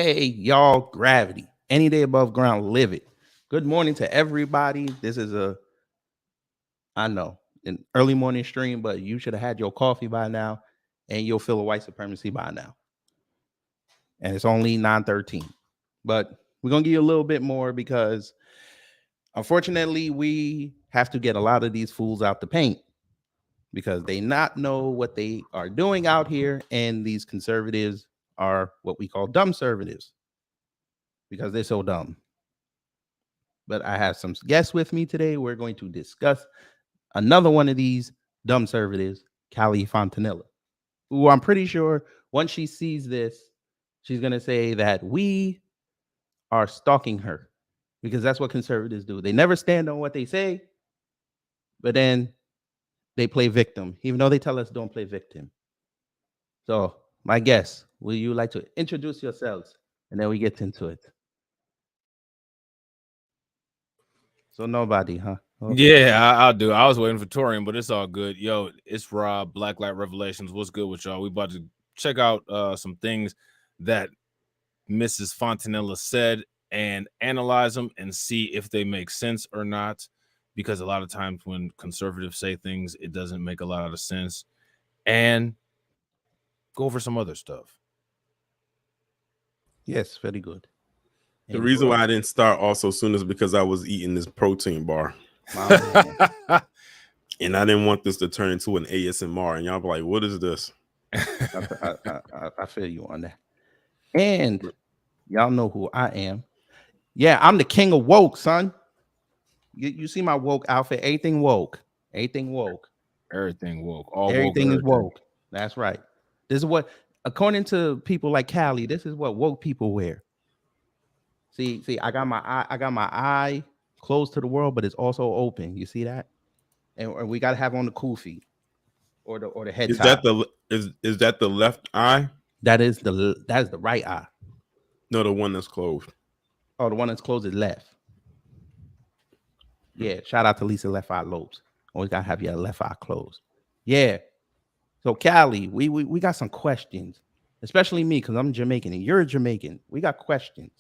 Hey, y'all, gravity. Any day above ground, live it. Good morning to everybody. This is I know, an early morning stream, but you should have had your coffee by now and you'll feel a white supremacy by now. And it's only 9:13. But we're going to give you a little bit more because unfortunately, we have to get a lot of these fools out the paint because they not know what they are doing out here. And these conservatives are what we call dumb conservatives because they're so dumb. But I have some guests with me today. We're going to discuss another one of these dumb conservatives, Callie Fontanilla, who I'm pretty sure once she sees this, she's going to say that we are stalking her because that's what conservatives do. They never stand on what they say, but then they play victim, even though they tell us don't play victim. So, my guests, will you like to introduce yourselves? And then we get into it. So, nobody, huh? Okay. Yeah, I'll do. I was waiting for Torian, but it's all good. Yo, it's Rob, Black Light Revelations. What's good with y'all? We about to check out some things that Mrs. Fontanilla said and analyze them and see if they make sense or not. Because a lot of times when conservatives say things, it doesn't make a lot of sense. And go over some other stuff. Yes, very good. The reason why I didn't start also soon is because I was eating this protein bar. And I didn't want this to turn into an ASMR. And y'all be like, what is this? I feel you on that. And y'all know who I am. Yeah, I'm the king of woke, son. You see my woke outfit. Everything woke. Everything woke. Everything woke. Everything is woke. That's right. This is what, according to people like Callie, this is what woke people wear. See, I got my eye closed to the world, but it's also open. You see that? And we gotta have on the cool feet or the head is top. Is that the left eye? That is the right eye. No, the one that's closed. Oh, the one that's closed is left. Yeah, shout out to Lisa Left Eye Lopes. Always gotta have your left eye closed. Yeah. So Callie, we got some questions, especially me because I'm Jamaican and you're Jamaican. We got questions.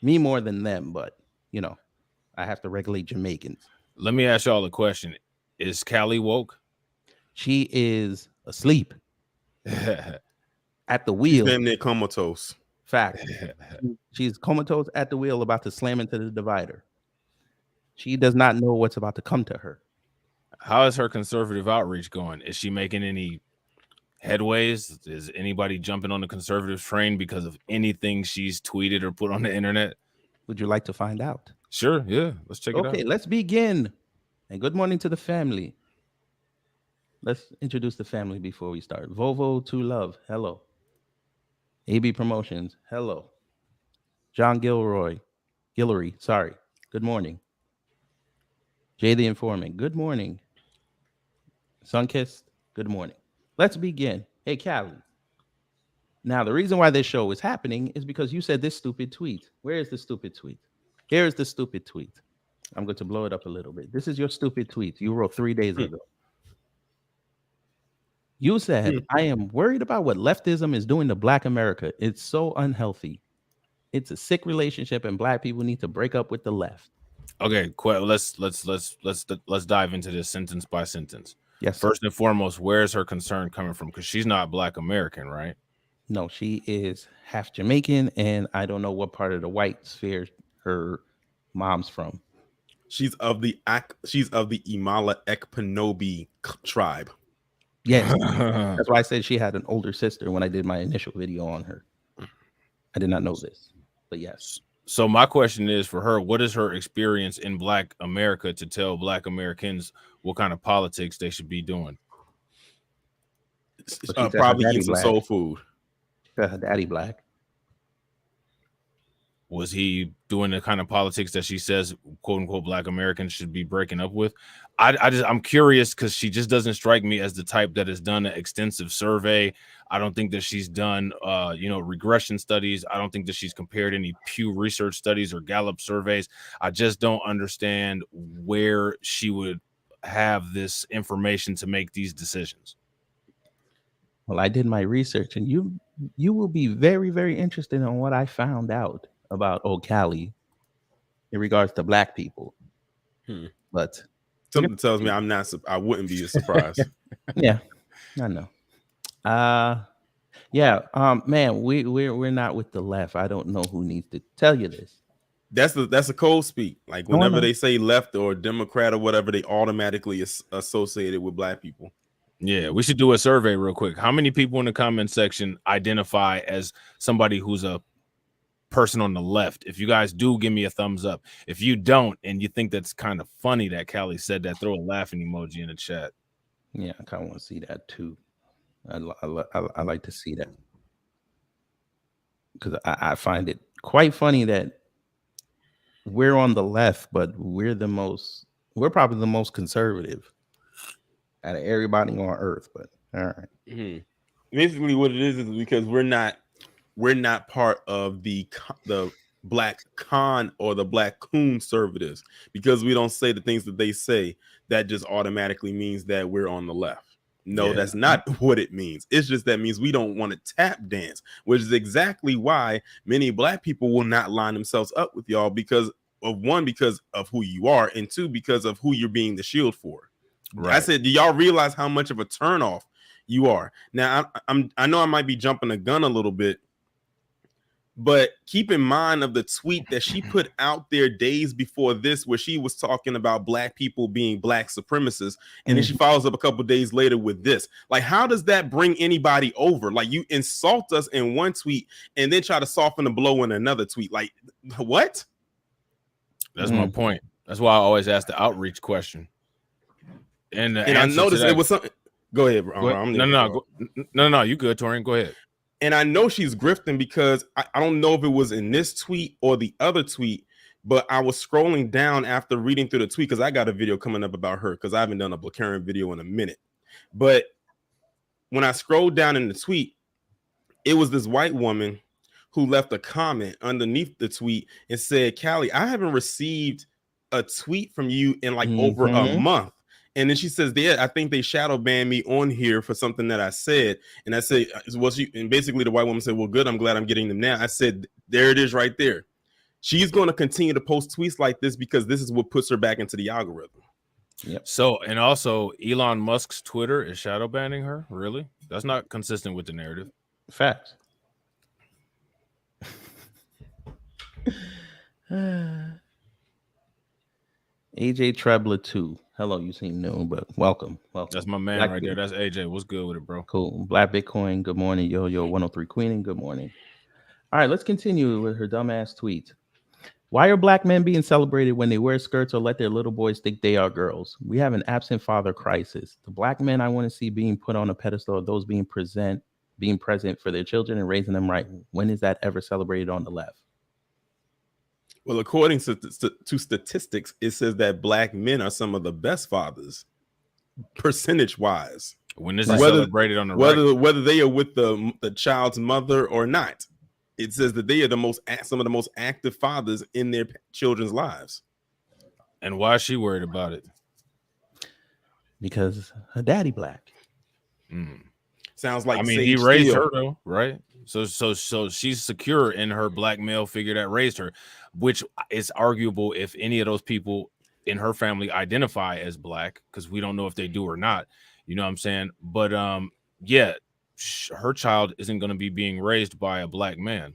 Me more than them, but you know, I have to regulate Jamaicans. Let me ask y'all a question: is Callie woke? She is asleep at the wheel. She's damn near comatose. Fact. She's comatose at the wheel, about to slam into the divider. She does not know what's about to come to her. How is her conservative outreach going? Is she making any headways? Is anybody jumping on the conservative train because of anything she's tweeted or put on the internet? Would you like to find out? Sure, yeah. Let's check it out. Okay, let's begin. And good morning to the family. Let's introduce the family before we start. Vovo to Love, hello. AB Promotions, hello. John Guillory, sorry. Good morning. Jay the Informant, good morning. Sunkissed, good morning. Let's begin. Hey, Callie. Now, the reason why this show is happening is because you said this stupid tweet. Where is the stupid tweet? Here is the stupid tweet. I'm going to blow it up a little bit. This is your stupid tweet you wrote 3 days ago. You said, I am worried about what leftism is doing to Black America. It's so unhealthy. It's a sick relationship, and Black people need to break up with the left. Okay, let's dive into this sentence by sentence. Yes. First and foremost, where's her concern coming from? Because she's not Black American, right? No, she is half Jamaican, and I don't know what part of the white sphere her mom's from. She's of the Imala Ekpanobi tribe. Yes. That's why I said she had an older sister when I did my initial video on her. I did not know this, but yes. So my question is for her, what is her experience in Black America to tell Black Americans what kind of politics they should be doing? Probably eating some soul food. Her daddy Black. Was he doing the kind of politics that she says, quote unquote, Black Americans should be breaking up with? I'm curious because she just doesn't strike me as the type that has done an extensive survey. I don't think that she's done, regression studies. I don't think that she's compared any Pew Research studies or Gallup surveys. I just don't understand where she would have this information to make these decisions. Well, I did my research, and you you will be very, very interested in what I found out about Cali in regards to black people. Hmm. But Something tells me I'm not. I wouldn't be surprised. yeah, I know. Yeah, man, we're not with the left. I don't know who needs to tell you this. That's a cold speak. Like No, I whenever know. they say left or Democrat or whatever, they automatically associated with black people. Yeah, we should do a survey real quick. How many people in the comment section identify as somebody who's a person on the left? If you guys do, give me a thumbs up. If you don't, and you think that's kind of funny that Callie said that, throw a laughing emoji in the chat. Yeah, I kind of want to see that too. I like to see that because I find it quite funny that we're on the left, but we're probably the most conservative out of everybody on earth. But all right. Mm-hmm. Basically, what it is because we're not part of the black con or the black conservatives, because we don't say the things that they say. That just automatically means that we're on the left. No, Yeah. that's not what it means. It's just that means we don't want to tap dance, which is exactly why many black people will not line themselves up with y'all, because of who you are, and two, because of who you're being the shield for. Right. I said, do y'all realize how much of a turnoff you are? Now, I know I might be jumping the gun a little bit, but keep in mind of the tweet that she put out there days before this, where she was talking about black people being black supremacists, and then she follows up a couple days later with this. Like, how does that bring anybody over? Like, you insult us in one tweet and then try to soften the blow in another tweet. Like, what? That's my point. That's why I always ask the outreach question. And I noticed it was something. Go ahead, bro. Go ahead. No, you good, Torian. Go ahead. And I know she's grifting because I don't know if it was in this tweet or the other tweet, but I was scrolling down after reading through the tweet because I got a video coming up about her, because I haven't done a Blakarian video in a minute. But when I scrolled down in the tweet, it was this white woman who left a comment underneath the tweet and said, Callie, I haven't received a tweet from you in like over a month. And then she says, yeah, I think they shadow banned me on here for something that I said. And I said, well, and basically the white woman said, well, good, I'm glad I'm getting them now. I said, there it is right there. She's going to continue to post tweets like this because this is what puts her back into the algorithm. Yep. So, and also Elon Musk's Twitter is shadow banning her. Really? That's not consistent with the narrative. Facts. AJ Trebler 2. Hello, you seem new, but welcome. That's my man right there. That's AJ. What's good with it, bro? Cool. Black Bitcoin. Good morning. Yo 103 Queening. Good morning. All right, let's continue with her dumbass tweet. Why are black men being celebrated when they wear skirts or let their little boys think they are girls? We have an absent father crisis. The black men I want to see being put on a pedestal are those being present for their children and raising them right. When is that ever celebrated on the left? Well, according to statistics, it says that black men are some of the best fathers, percentage-wise. When this is celebrated on the right, whether they are with the child's mother or not, it says that they are some of the most active fathers in their children's lives. And why is she worried about it? Because her daddy black. Sounds like, I mean, he raised her though, right? So she's secure in her black male figure that raised her, which is arguable if any of those people in her family identify as black, because we don't know if they do or not. You know what I'm saying? But yeah, her child isn't going to be being raised by a black man.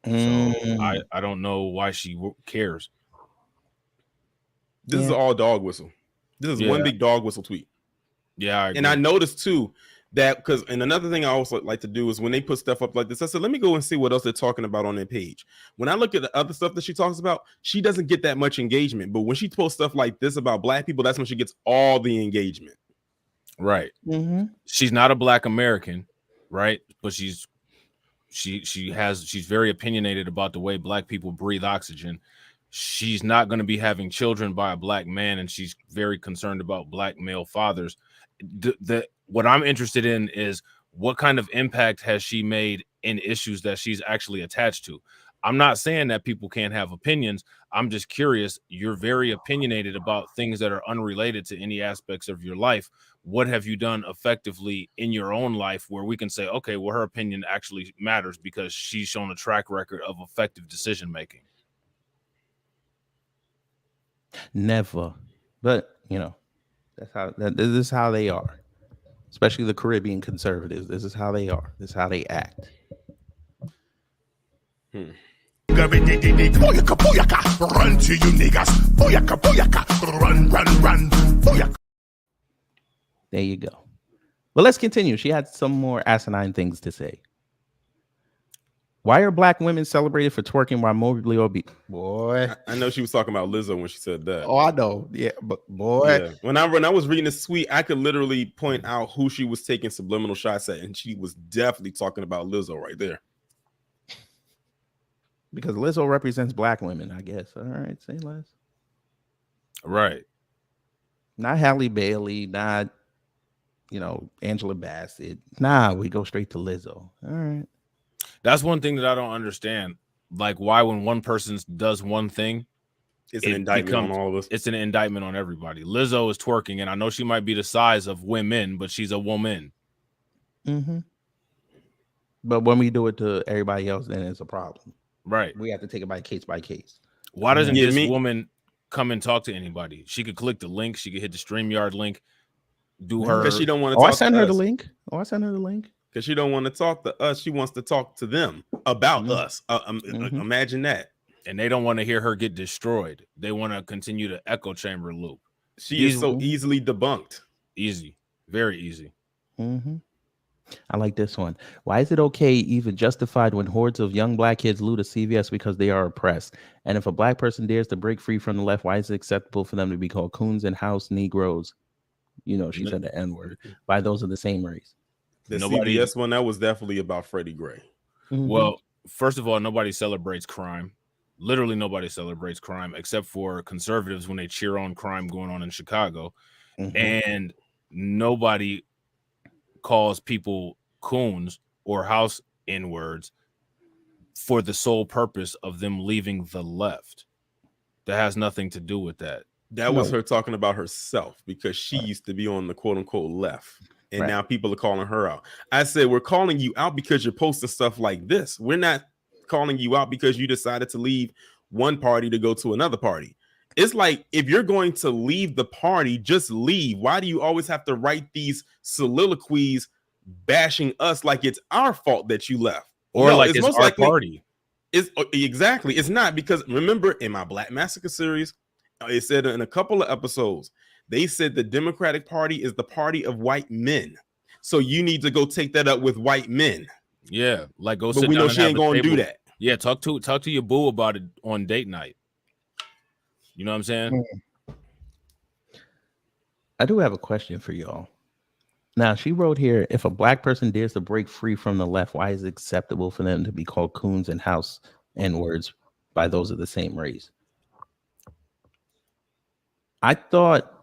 So I don't know why she cares. This is all dog whistle. This is one big dog whistle tweet. Yeah, I agree. And I noticed too that and another thing I also like to do is when they put stuff up like this, I said, let me go and see what else they're talking about on their page. When I look at the other stuff that she talks about, she doesn't get that much engagement. But when she posts stuff like this about black people, that's when she gets all the engagement. Right. She's not a black American, right? But she's very opinionated about the way black people breathe oxygen. She's not going to be having children by a black man, and she's very concerned about black male fathers. What I'm interested in is what kind of impact has she made in issues that she's actually attached to. I'm not saying that people can't have opinions. I'm just curious. You're very opinionated about things that are unrelated to any aspects of your life. what have you done effectively in your own life where we can say, okay, well, her opinion actually matters because she's shown a track record of effective decision making? Never. But, this is how they are. Especially the Caribbean conservatives. This is how they are. This is how they act. Run to you niggas. Booyaka, booyaka. Run. Booyaka. There you go. But let's continue. She had some more asinine things to say. Why are black women celebrated for twerking while morbidly obese? Boy, I know she was talking about Lizzo when she said that. Oh, I know. Yeah, but boy, yeah. When I was reading this tweet, I could literally point out who she was taking subliminal shots at, and she was definitely talking about Lizzo right there. Because Lizzo represents black women, I guess. All right, say less. Right. Not Halle Bailey, not Angela Bassett. Nah, we go straight to Lizzo. All right. That's one thing that I don't understand. Like, why when one person does one thing, it's an indictment on all of us. It's an indictment on everybody. Lizzo is twerking, and I know she might be the size of women, but she's a woman. Mm-hmm. But when we do it to everybody else, then it's a problem. Right. We have to take it by case. Why doesn't this woman come and talk to anybody? She could click the link. She could hit the StreamYard link. Do her. Because she don't want to. I sent her the link. Because she don't want to talk to us. She wants to talk to them about us. Imagine that. And they don't want to hear her get destroyed. They want to continue the echo chamber loop. She is so easily debunked. Easy. Very easy. Mm-hmm. I like this one. Why is it okay, even justified, when hordes of young black kids loot a CVS because they are oppressed? And if a black person dares to break free from the left, why is it acceptable for them to be called coons and house Negroes? She said the N-word. By those of the same race. The CVS one, that was definitely about Freddie Gray. Mm-hmm. Well, first of all, nobody celebrates crime. Literally nobody celebrates crime except for conservatives when they cheer on crime going on in Chicago. Mm-hmm. And nobody calls people coons or house N-words for the sole purpose of them leaving the left. That has nothing to do with that. That was her talking about herself because she used to be on the quote unquote left. And now people are calling her out. I said, we're calling you out because you're posting stuff like this. We're not calling you out because you decided to leave one party to go to another party. It's like, if you're going to leave the party, just leave. Why do you always have to write these soliloquies bashing us like it's our fault that you left? Or like it's our party. Exactly. It's not, because remember in my Black Massacre series, it said in a couple of episodes, they said the Democratic Party is the party of white men. So you need to go take that up with white men. Yeah, like go. But we know she ain't going to do that. Yeah, talk to your boo about it on date night. You know what I'm saying? I do have a question for y'all. Now, she wrote here, if a black person dares to break free from the left, why is it acceptable for them to be called coons and house N-words by those of the same race? I thought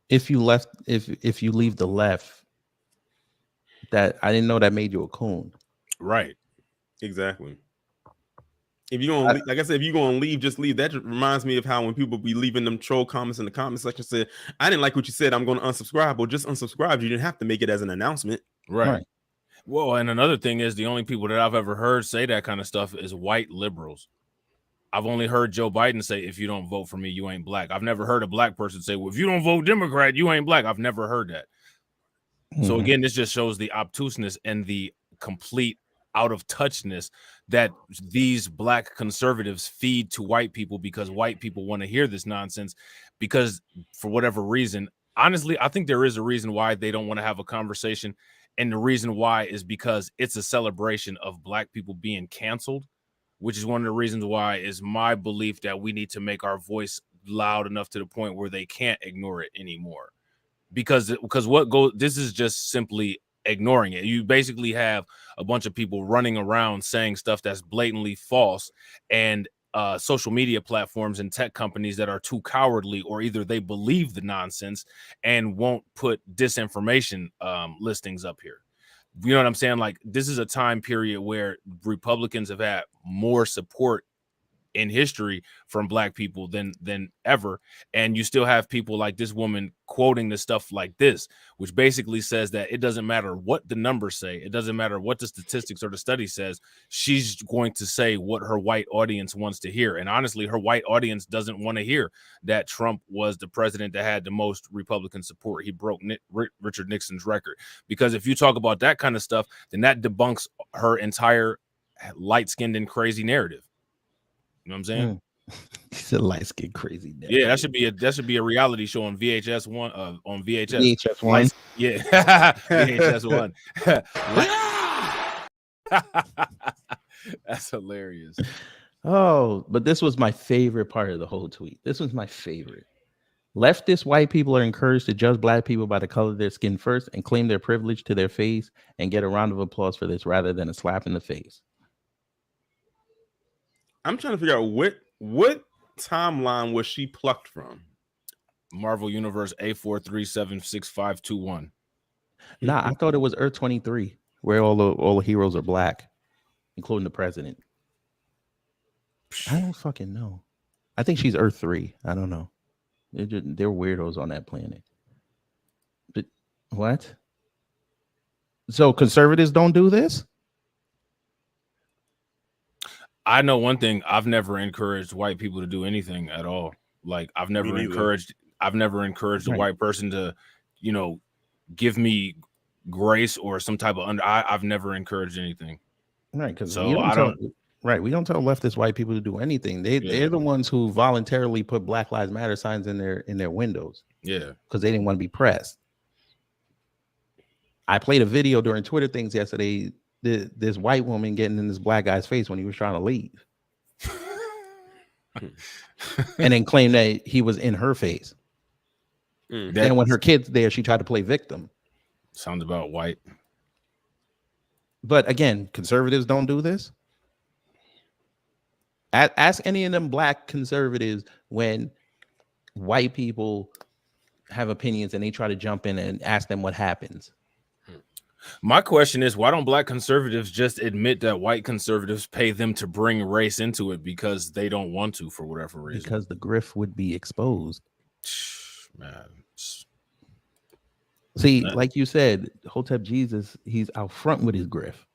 if you leave the left, that I didn't know that made you a coon. Right. Exactly. If you're gonna, like I said, if you're gonna leave, just leave. That reminds me of how when people be leaving them troll comments in the comment section, said, "I didn't like what you said. I'm going to unsubscribe." Well, just unsubscribe. You didn't have to make it as an announcement, right? Well, and another thing is, the only people that I've ever heard say that kind of stuff is white liberals. I've only heard Joe Biden say, "If you don't vote for me, you ain't black." I've never heard a black person say, "Well, if you don't vote Democrat, you ain't black." I've never heard that. Mm-hmm. So again, this just shows the obtuseness and the complete out of touchness that these black conservatives feed to white people, because white people want to hear this nonsense, because for whatever reason, honestly, I think there is a reason why they don't want to have a conversation. And the reason why is because it's a celebration of black people being canceled, which is one of the reasons why is my belief that we need to make our voice loud enough to the point where they can't ignore it anymore. Because this is just simply ignoring it. You basically have a bunch of people running around saying stuff that's blatantly false, and social media platforms and tech companies that are too cowardly, or either they believe the nonsense and won't put disinformation listings up here. You know what I'm saying? Like, this is a time period where Republicans have had more support in history from black people than ever. And you still have people like this woman quoting the stuff like this, which basically says that it doesn't matter what the numbers say, it doesn't matter what the statistics or the study says, she's going to say what her white audience wants to hear. And honestly, her white audience doesn't want to hear that Trump was the president that had the most Republican support. He broke Richard Nixon's record. Because if you talk about that kind of stuff, then that debunks her entire light-skinned and crazy narrative. You know what I'm saying? He's a light-skinned crazy narrative. Yeah, that should be a reality show on VHS one on VHS. VHS one. Yeah. VHS one. That's hilarious. Oh, but this was my favorite part of the whole tweet. This was my favorite. Leftist white people are encouraged to judge black people by the color of their skin first and claim their privilege to their face and get a round of applause for this rather than a slap in the face. I'm trying to figure out what timeline was she plucked from? Marvel Universe A4376521. Nah, I thought it was Earth 23, where all the heroes are black, including the president. I don't fucking know. I think she's Earth 3. I don't know. They're weirdos on that planet. But what? So conservatives don't do this? I know one thing. I've never encouraged white people to do anything at all. Like I've never encouraged a white person to, give me grace or some type of I've never encouraged anything. Right, because so I don't. Right, we don't tell leftist white people to do anything. They're the ones who voluntarily put Black Lives Matter signs in their windows. Yeah, because they didn't want to be pressed. I played a video during Twitter things yesterday. This white woman getting in this black guy's face when he was trying to leave, and then claimed that he was in her face. And when her kid's there, she tried to play victim. Sounds about white. But again, conservatives don't do this. Ask any of them black conservatives when white people have opinions and they try to jump in and ask them what happens. My question is, why don't black conservatives just admit that white conservatives pay them to bring race into it because they don't want to for whatever reason? Because the grift would be exposed. Man. See, like you said, Hotep Jesus, he's out front with his grift.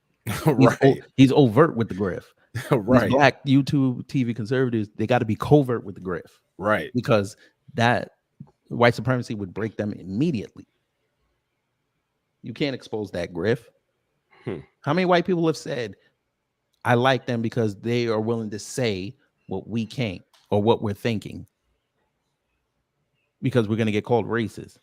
Right. He's overt with the grift. Right. These black YouTube TV conservatives, they got to be covert with the grift. Right. Because that white supremacy would break them immediately. You can't expose that grift. How many white people have said, I like them because they are willing to say what we can't or what we're thinking? Because we're going to get called racist.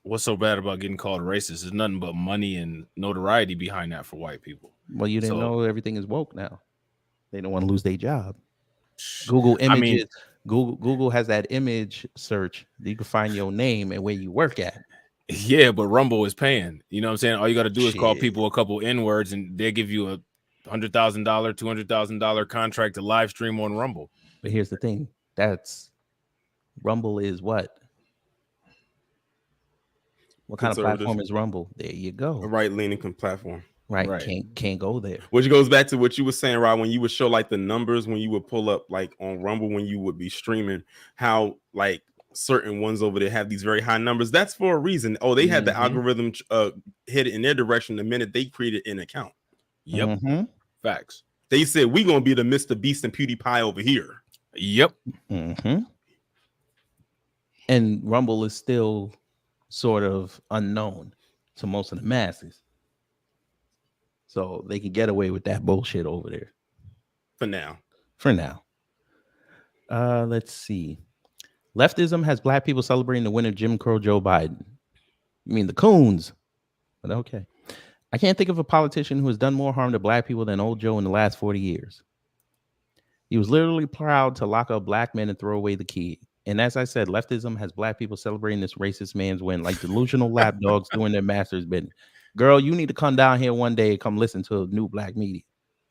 What's so bad about getting called racist? There's nothing but money and notoriety behind that for white people. Well, you didn't know everything is woke now. They don't want to lose their job. Google Images. Google has that image search. You can find your name and where you work at. Yeah, but Rumble is paying. You know what I'm saying? All you got to do is call people a couple N-words and they give you a $100,000, $200,000 contract to live stream on Rumble. But here's the thing. Rumble is what? What kind of platform is Rumble? There you go. A right-leaning platform. Right. Can't go there. Which goes back to what you were saying, Rob, when you would show like the numbers, when you would pull up like on Rumble, when you would be streaming, how like certain ones over there have these very high numbers. That's for a reason. Oh, they had the algorithm hit it in their direction the minute they created an account. Yep. Facts. They said we're gonna be the Mr. Beast and PewDiePie over here. Yep. And Rumble is still sort of unknown to most of the masses. So they can get away with that bullshit over there. For now. Let's see. Leftism has black people celebrating the win of Jim Crow Joe Biden. You mean the coons? But okay. I can't think of a politician who has done more harm to black people than old Joe in the last 40 years. He was literally proud to lock up black men and throw away the key. And as I said, leftism has black people celebrating this racist man's win like delusional lapdogs doing their master's business. Girl, you need to come down here one day and come listen to a new black media.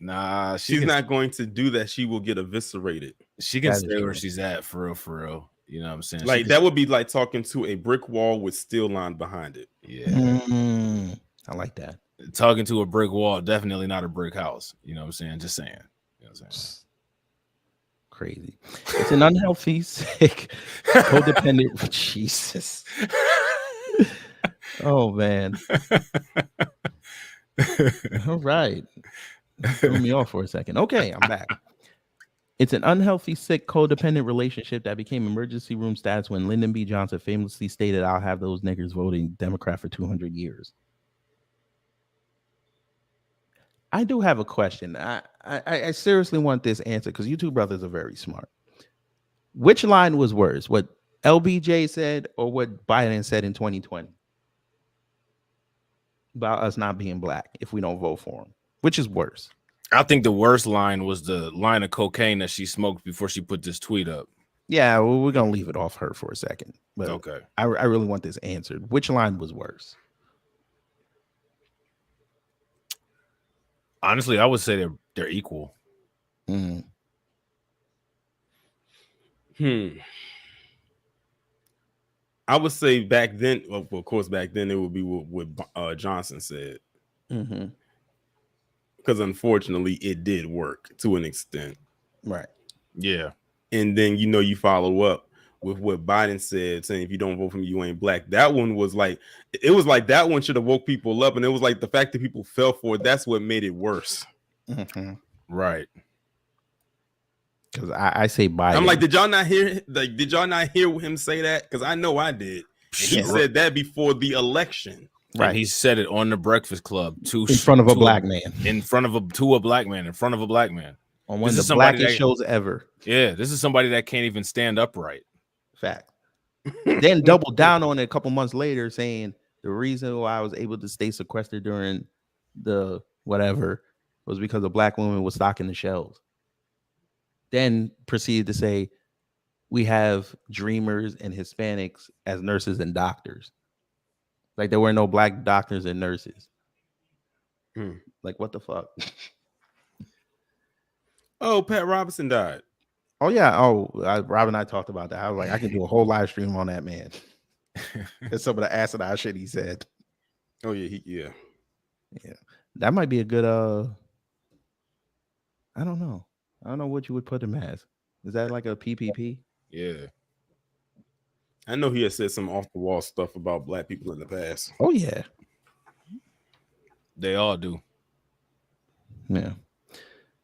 Nah, she's not going to do that. She will get eviscerated. She can stay where she's at for real. You know what I'm saying? Like that would be like talking to a brick wall with steel line behind it. Yeah. I like that. Talking to a brick wall, definitely not a brick house. You know what I'm saying? Just saying. You know You know what I'm saying? Crazy. It's an unhealthy, sick, codependent. Jesus. Oh man. All right. Threw me off for a second. Okay, I'm back. It's an unhealthy, sick, codependent relationship that became emergency room status when Lyndon B. Johnson famously stated, "I'll have those niggers voting Democrat for 200 years." I do have a question. I seriously want this answer because you two brothers are very smart. Which line was worse, what LBJ said or what Biden said in 2020 about us not being black if we don't vote for him? Which is worse? I think the worst line was the line of cocaine that she smoked before she put this tweet up. Yeah, well, we're gonna leave it off her for a second. But Okay. I really want this answered. Which line was worse? Honestly, I would say they're equal. Mm. I would say back then, well, of course, back then it would be what Johnson said. Mm-hmm. Because unfortunately, it did work to an extent. Right. Yeah. And then, you follow up with what Biden said, saying, if you don't vote for me, you ain't black. That one was like, it was like that one should have woke people up. And it was like the fact that people fell for it, that's what made it worse. Mm-hmm. Right. Because I say Biden. I'm like, did y'all not hear him say that? Because I know I did. And he said that before the election. Right. And he said it on the Breakfast Club in front of a black man. In front of a black man. In front of a black man. On one of the blackest shows ever. Yeah, this is somebody that can't even stand upright. Fact. Then doubled down on it a couple months later, saying the reason why I was able to stay sequestered during the whatever was because a black woman was stocking the shelves. Then proceeded to say we have dreamers and Hispanics as nurses and doctors. Like there were no black doctors and nurses. Like what the fuck? Oh, Pat Robertson died. Oh yeah. Rob and I talked about that. I was like, I can do a whole live stream on that man. That's some of the asinine shit he said. Oh yeah, yeah. That might be a good. I don't know what you would put him as. Is that like a PPP? Yeah. I know he has said some off the wall stuff about black people in the past. Oh yeah. They all do. Yeah.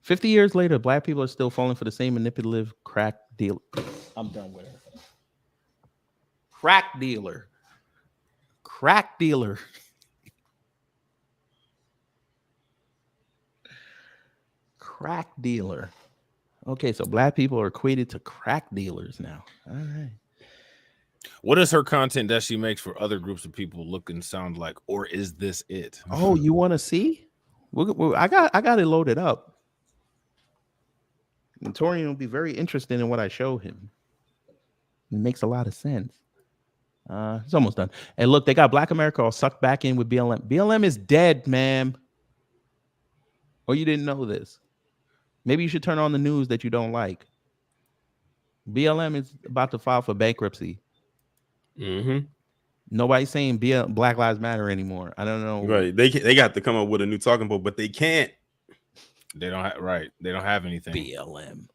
50 years later, black people are still falling for the same manipulative crack deal. I'm done with her. Crack dealer. Crack dealer. Crack dealer. Okay, so black people are equated to crack dealers now. All right. What does her content that she makes for other groups of people look and sound like, or is this it? Oh, you want to see? I got it loaded up. And Torian will be very interested in what I show him. It makes a lot of sense. It's almost done. And look, they got Black America all sucked back in with BLM. BLM is dead, ma'am. Or you didn't know this. Maybe you should turn on the news that you don't like. BLM is about to file for bankruptcy. Mm-hmm. Nobody's saying Black Lives Matter anymore. I don't know. Right. They got to come up with a new talking point, but they can't. They don't have They don't have anything. BLM.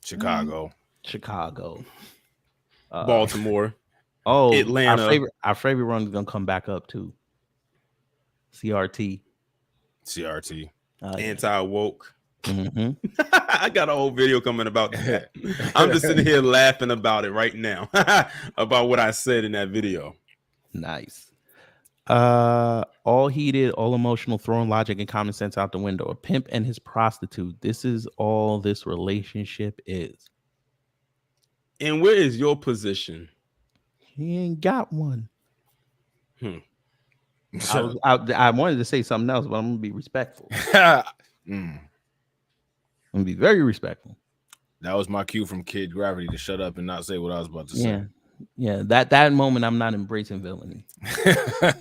Chicago. Baltimore. Atlanta. Our favorite run is gonna come back up too. CRT. Anti-woke. Mm-hmm. I got a whole video coming about that. I'm just sitting here laughing about it right now. About what I said in that video. Nice. All heated, all emotional, throwing logic and common sense out the window. A pimp and his prostitute. This is all this relationship is. And where is your position? He ain't got one. I wanted to say something else, but I'm gonna be respectful. I'm gonna be very respectful. That was my cue from Kid Gravity to shut up and not say what I was about to say. Yeah. That moment, I'm not embracing villainy.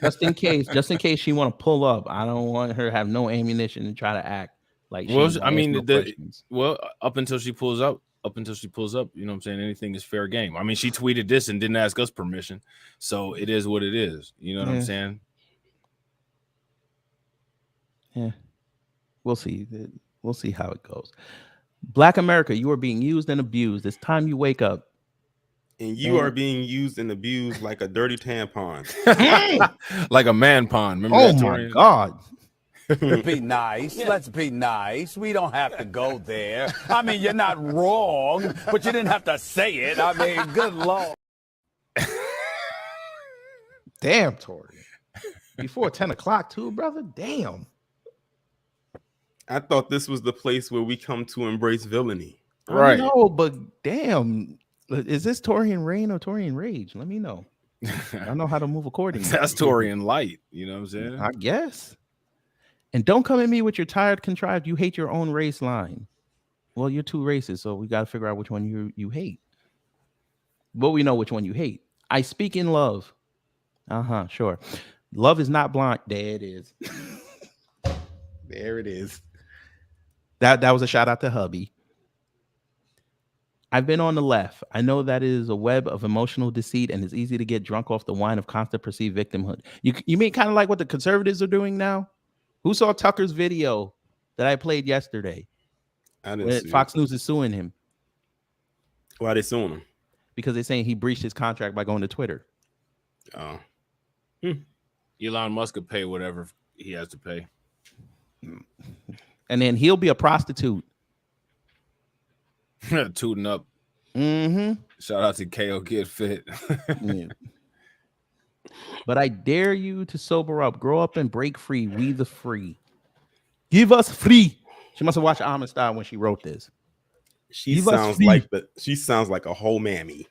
just in case she want to pull up, I don't want her to have no ammunition and try to act like. Up until she pulls up, you know what I'm saying? Anything is fair game. I mean, she tweeted this and didn't ask us permission, so it is what it is. You know what I'm saying? Yeah, we'll see. We'll see how it goes. Black America, you are being used and abused. It's time you wake up. And you are being used and abused like a dirty tampon. Like a man pond. Remember Oh that, my Torian? God. Be nice. Let's be nice. We don't have to go there. I mean, you're not wrong, but you didn't have to say it. I mean, good Lord. Damn, Tori. Before 10 o'clock, too, brother. Damn. I thought this was the place where we come to embrace villainy. Right. No, but damn. Is this Torian Rain or Torian Rage? Let me know. I know how to move accordingly. That's Torian Light. You know what I'm saying? I guess. And don't come at me with your tired, contrived, you hate your own race line. Well, you're two races, so we got to figure out which one you hate. But we know which one you hate. I speak in love. Sure. Love is not blind. There it is. There it is. That was a shout out to hubby. I've been on the left. I know that is a web of emotional deceit and it's easy to get drunk off the wine of constant perceived victimhood. You mean kind of like what the conservatives are doing now? Who saw Tucker's video that I played yesterday? I didn't see Fox News is suing him. Why are they suing him? Because they're saying he breached his contract by going to Twitter. Oh. Elon Musk could pay whatever he has to pay. And then he'll be a prostitute. Tooting up. Mm-hmm. Shout out to KO Get Fit. Yeah. But I dare you to sober up, grow up and break free. We the free. Give us free. She must have watched Amistad when she wrote this. She sounds like a whole mammy.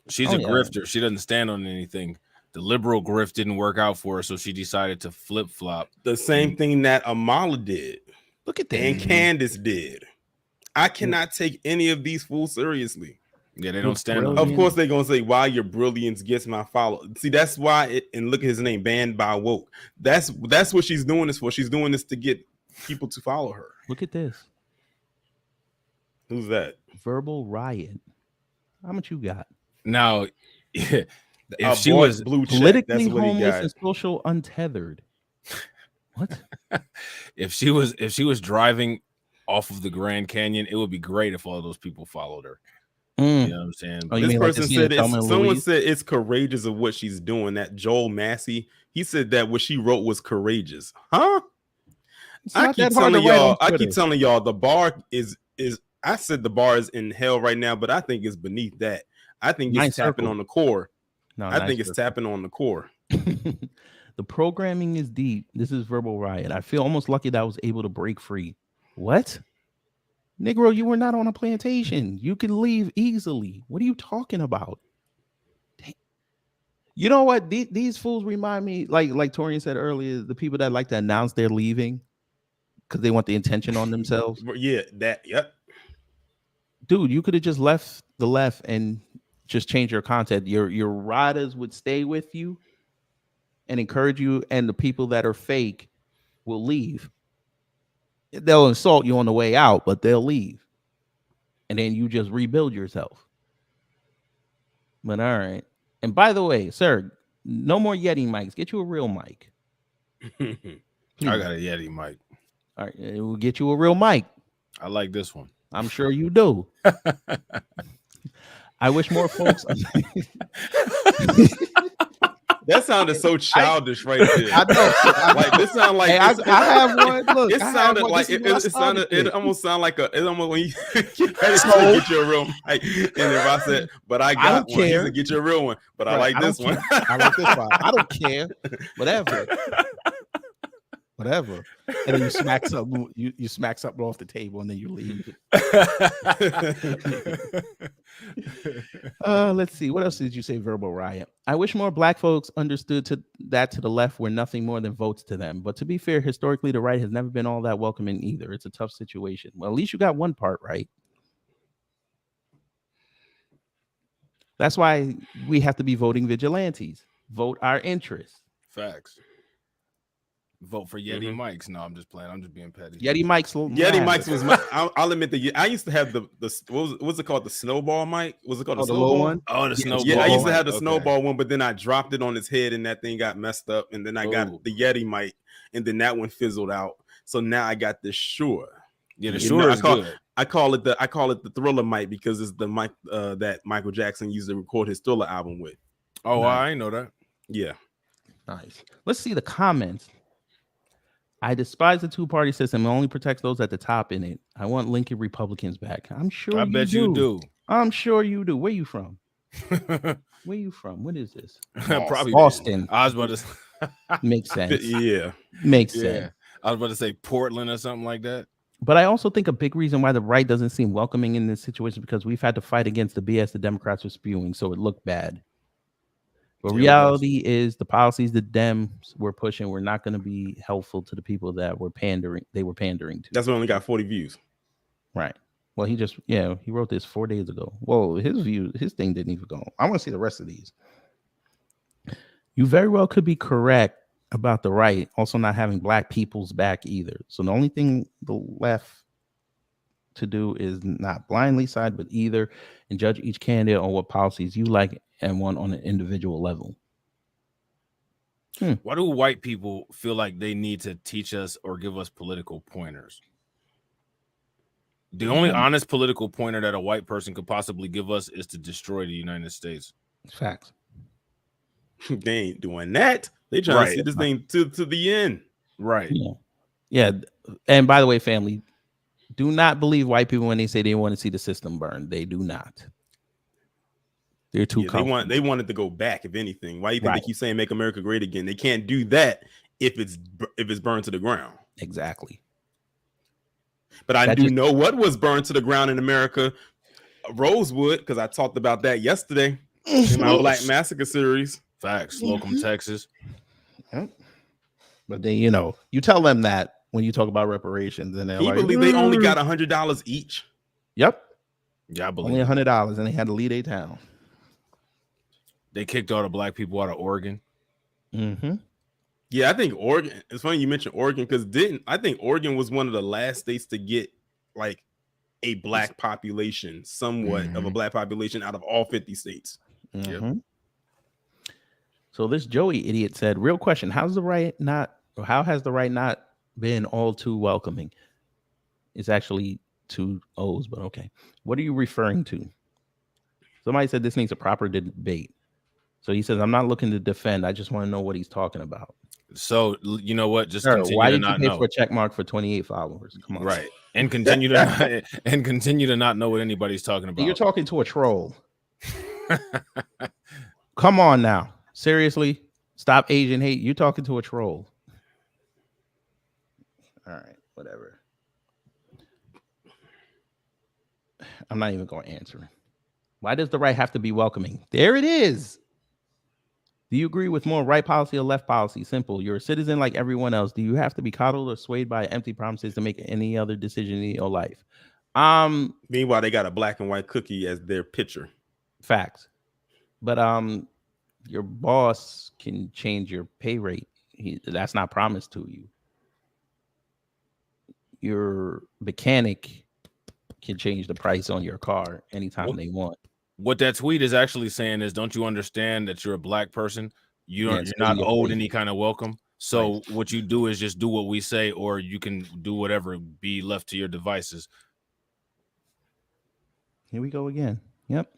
She's a grifter. She doesn't stand on anything. The liberal grift didn't work out for her, so she decided to flip flop. The same thing that Amala did. Look at that. And Candace did. I cannot take any of these fools seriously. Yeah, they don't stand on. Of course, they're gonna say why your brilliance gets my follow. See, that's why. And look at his name, banned by woke. That's what she's doing this for. She's doing this to get people to follow her. Look at this. Who's that? Verbal Riot. How much you got? Now, if she was blue check, politically that's what he homeless got. and social untethered. What? if she was driving off of the Grand Canyon, it would be great if all those people followed her. You know what I'm saying? Oh, This person said someone Louise? said it's courageous of what she's doing. That Joel Massey, he said that what she wrote was courageous. Huh? I keep telling y'all the bar is I said the bar is in hell right now, but I think it's beneath that. I think it's tapping on the core. I think it's tapping on the core. The programming is deep. This is Verbal Riot. I feel almost lucky that I was able to break free. What? Negro, you were not on a plantation. You can leave easily. What are you talking about? Dang. You know what? These fools remind me, like Torian said earlier, the people that like to announce they're leaving because they want the attention on themselves. Yeah, yep. Dude, you could have just left the left and just change your content. Your riders would stay with you and encourage you, and the people that are fake will leave. They'll insult you on the way out, but they'll leave. And then you just rebuild yourself. But all right. And by the way, sir, no more Yeti mics. Get you a real mic. I got a Yeti mic. All right. It will get you a real mic. I like this one. I'm sure you do. I wish more folks. That sounded so childish right there. I know. Like this sounded like Hey, I have one. Look, it sounded like it almost sounded like it almost when you get you a real mic. And if I said, but I got one, he said, get you a real one. But I like this one. I like this one. I don't care. Whatever. Whatever. And then you smack something. You smack something off the table, and then you leave. Let's see. What else did you say? Verbal Riot. I wish more black folks understood to the left were nothing more than votes to them. But to be fair, historically, the right has never been all that welcoming either. It's a tough situation. Well, at least you got one part right. That's why we have to be voting vigilantes. Vote our interests. Facts. Vote for Yeti mics. No, I'm just playing. I'm just being petty. Yeti mics. Yeti mics was my. I'll admit that I used to have the what was it called? The snowball mic. Was it called the snowball one? Oh, the snowball. Yeah, I used to have the snowball one, but then I dropped it on his head, and that thing got messed up. And then I got the Yeti mic, and then that one fizzled out. So now I got this Shure. Yeah, the You know, shooter is good. I call it the Thriller mic because it's the mic that Michael Jackson used to record his Thriller album with. Oh, Nice. I ain't know that. Yeah. Nice. Let's see the comments. I despise the two-party system. It only protects those at the top in it. I want Lincoln Republicans back. I'm sure I bet you do. I'm sure you do. Where you from? Where you from? What is this? Probably Boston. I was about to say, Makes sense. Yeah. Makes yeah. sense. I was about to say Portland or something like that. But I also think a big reason why the right doesn't seem welcoming in this situation because we've had to fight against the BS the Democrats were spewing, so it looked bad. But reality is the policies the Dems were pushing were not going to be helpful to the people that were pandering. They were pandering to. That's why only got 40 views. Right. Well, he wrote this 4 days ago. Whoa, his thing didn't even go. I want to see the rest of these. You very well could be correct about the right also not having black people's back either. So the only thing the left to do is not blindly side with either and judge each candidate on what policies you like and one on an individual level. Why do white people feel like they need to teach us or give us political pointers? The only honest political pointer that a white person could possibly give us is to destroy the United States. Facts. They ain't doing that. They trying to see this thing to the end. Right. Yeah. And by the way, family, do not believe white people when they say they want to see the system burn. They do not. They're too comfortable. They want it to go back, if anything. Why do you think they keep saying make America great again? They can't do that if it's burned to the ground. Exactly. But I do know what was burned to the ground in America. Rosewood, because I talked about that yesterday in my Black Massacre series. Facts. Slocum, Texas. Yep. But then, you tell them that when you talk about reparations, and they're Can you believe they only got $100 each? Yep. Yeah, I believe only $100, and they had to leave a town. They kicked all the black people out of Oregon. Mm-hmm. Yeah, I think Oregon. It's funny you mentioned Oregon because I think Oregon was one of the last states to get like a black population, somewhat of a black population out of all 50 states. Mm-hmm. Yep. So this Joey idiot said, real question, how has the right not been all too welcoming? It's actually 2 O's, but okay. What are you referring to? Somebody said this needs a proper debate. So he says, I'm not looking to defend. I just want to know what he's talking about. So you know what? Just continue why to did not you pay know. for a check mark for 28 followers? Come on. Right. And continue to not know what anybody's talking about. You're talking to a troll. Come on now. Seriously, stop Asian hate. You're talking to a troll. All right, whatever. I'm not even going to answer. Why does the right have to be welcoming? There it is. Do you agree with more right policy or left policy? Simple. You're a citizen like everyone else. Do you have to be coddled or swayed by empty promises to make any other decision in your life? Meanwhile, they got a black and white cookie as their picture. Facts. But your boss can change your pay rate. That's not promised to you. Your mechanic can change the price on your car anytime they want. What that tweet is actually saying is, don't you understand that you're a black person? You're not owed any kind of welcome. So what you do is just do what we say, or you can do whatever, be left to your devices. Here we go again. Yep.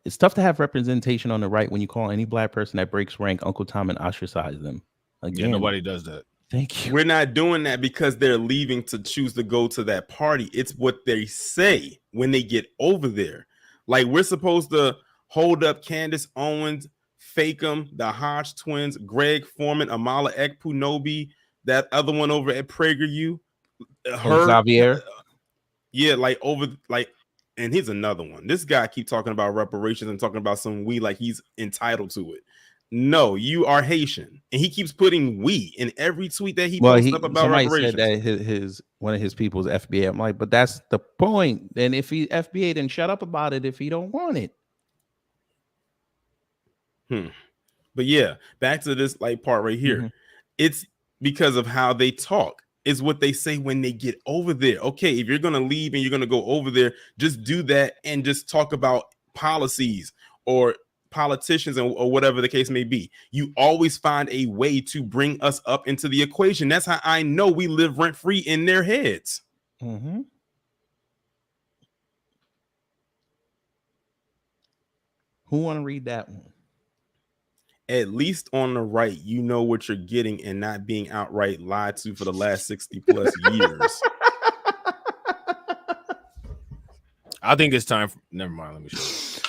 It's tough to have representation on the right when you call any black person that breaks rank Uncle Tom and ostracize them. Again, yeah, nobody does that. Thank you. We're not doing that because they're leaving to choose to go to that party. It's what they say when they get over there. Like, we're supposed to hold up Candace Owens, Fakem, the Hodge twins, Greg Foreman, Amala Ekpunobi, that other one over at PragerU. Xavier. And here's another one. This guy keep talking about reparations and talking about some we like he's entitled to it. No, you are Haitian, and he keeps putting we in every tweet that he posts up about reparations. Said that one of his people's FBA. I'm like, but that's the point. And if he FBA, then shut up about it if he don't want it. But yeah, back to this part right here. Mm-hmm. It's because of how they talk. Is what they say when they get over there. Okay, if you're gonna leave and you're gonna go over there, just do that and just talk about policies or politicians or whatever the case may be. You always find a way to bring us up into the equation. That's how I know we live rent free in their heads. Mm-hmm. Who want to read that one? At least on the right, you know what you're getting and not being outright lied to for the last 60 plus years. I think it's time for, never mind, let me show you.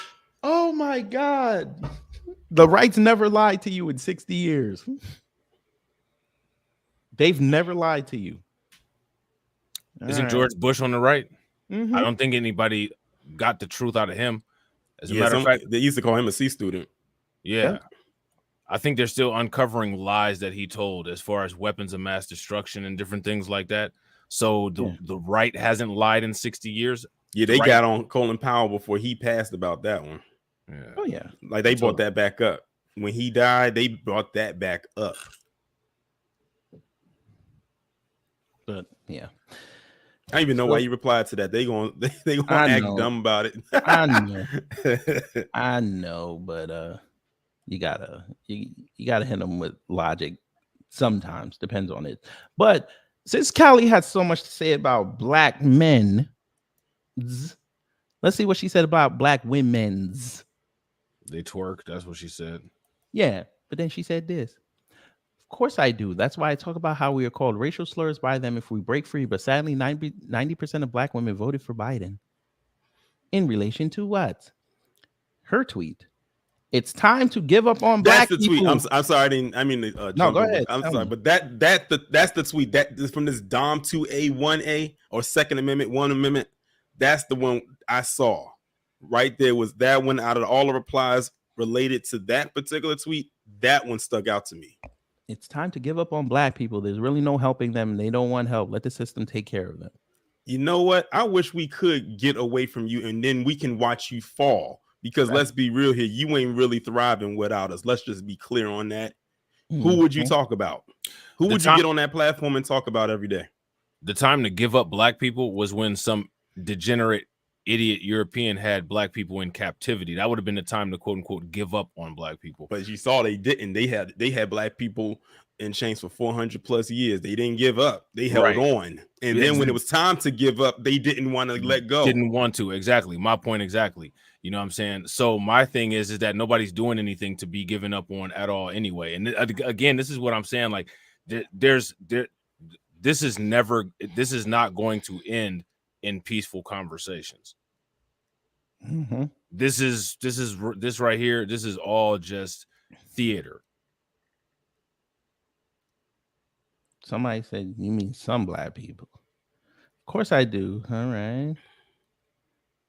Oh my God. The right's never lied to you in 60 years. They've never lied to you. Isn't George Bush on the right? Mm-hmm. I don't think anybody got the truth out of him. As a Yeah, matter of fact, they used to call him a C student. yeah. I think they're still uncovering lies that he told as far as weapons of mass destruction and different things like that. So the right hasn't lied in 60 years. Yeah, they got on Colin Powell before he passed about that one. Yeah. Oh, yeah. Like they brought that back up. When he died, they brought that back up. But yeah. I don't even know why you replied to that. They gonna act dumb about it. I know, but you gotta hit them with logic sometimes, depends on it. But since Callie had so much to say about black men, let's see what she said about black women's. They twerk, that's what she said. Yeah, but then she said this. Of course I do. That's why I talk about how we are called racial slurs by them if we break free. But sadly, 90% of black women voted for Biden. In relation to what? Her tweet. It's time to give up on black people. That's the tweet. I'm sorry. I mean, no, go ahead. I'm sorry, but that's the tweet. That is from this Dom 2A 1A or Second Amendment 1 Amendment. That's the one I saw. Right there was that one out of all the replies related to that particular tweet. That one stuck out to me. It's time to give up on black people. There's really no helping them. They don't want help. Let the system take care of them. You know what? I wish we could get away from you and then we can watch you fall. Because let's be real here. You ain't really thriving without us. Let's just be clear on that. Mm-hmm. Who would you talk about? Who would you get on that platform and talk about every day? The time to give up black people was when some degenerate idiot European had black people in captivity. That would have been the time to quote unquote give up on black people. But you saw they didn't. They had black people in chains for 400 plus years. They didn't give up. They held on. And then when it was time to give up, they didn't want to let go. Didn't want to. Exactly. My point exactly. You know what I'm saying? So my thing is that nobody's doing anything to be given up on at all anyway. And again, this is what I'm saying. Like this is not going to end in peaceful conversations. Mm-hmm. This right here. This is all just theater. Somebody said, you mean some black people? Of course I do. All right.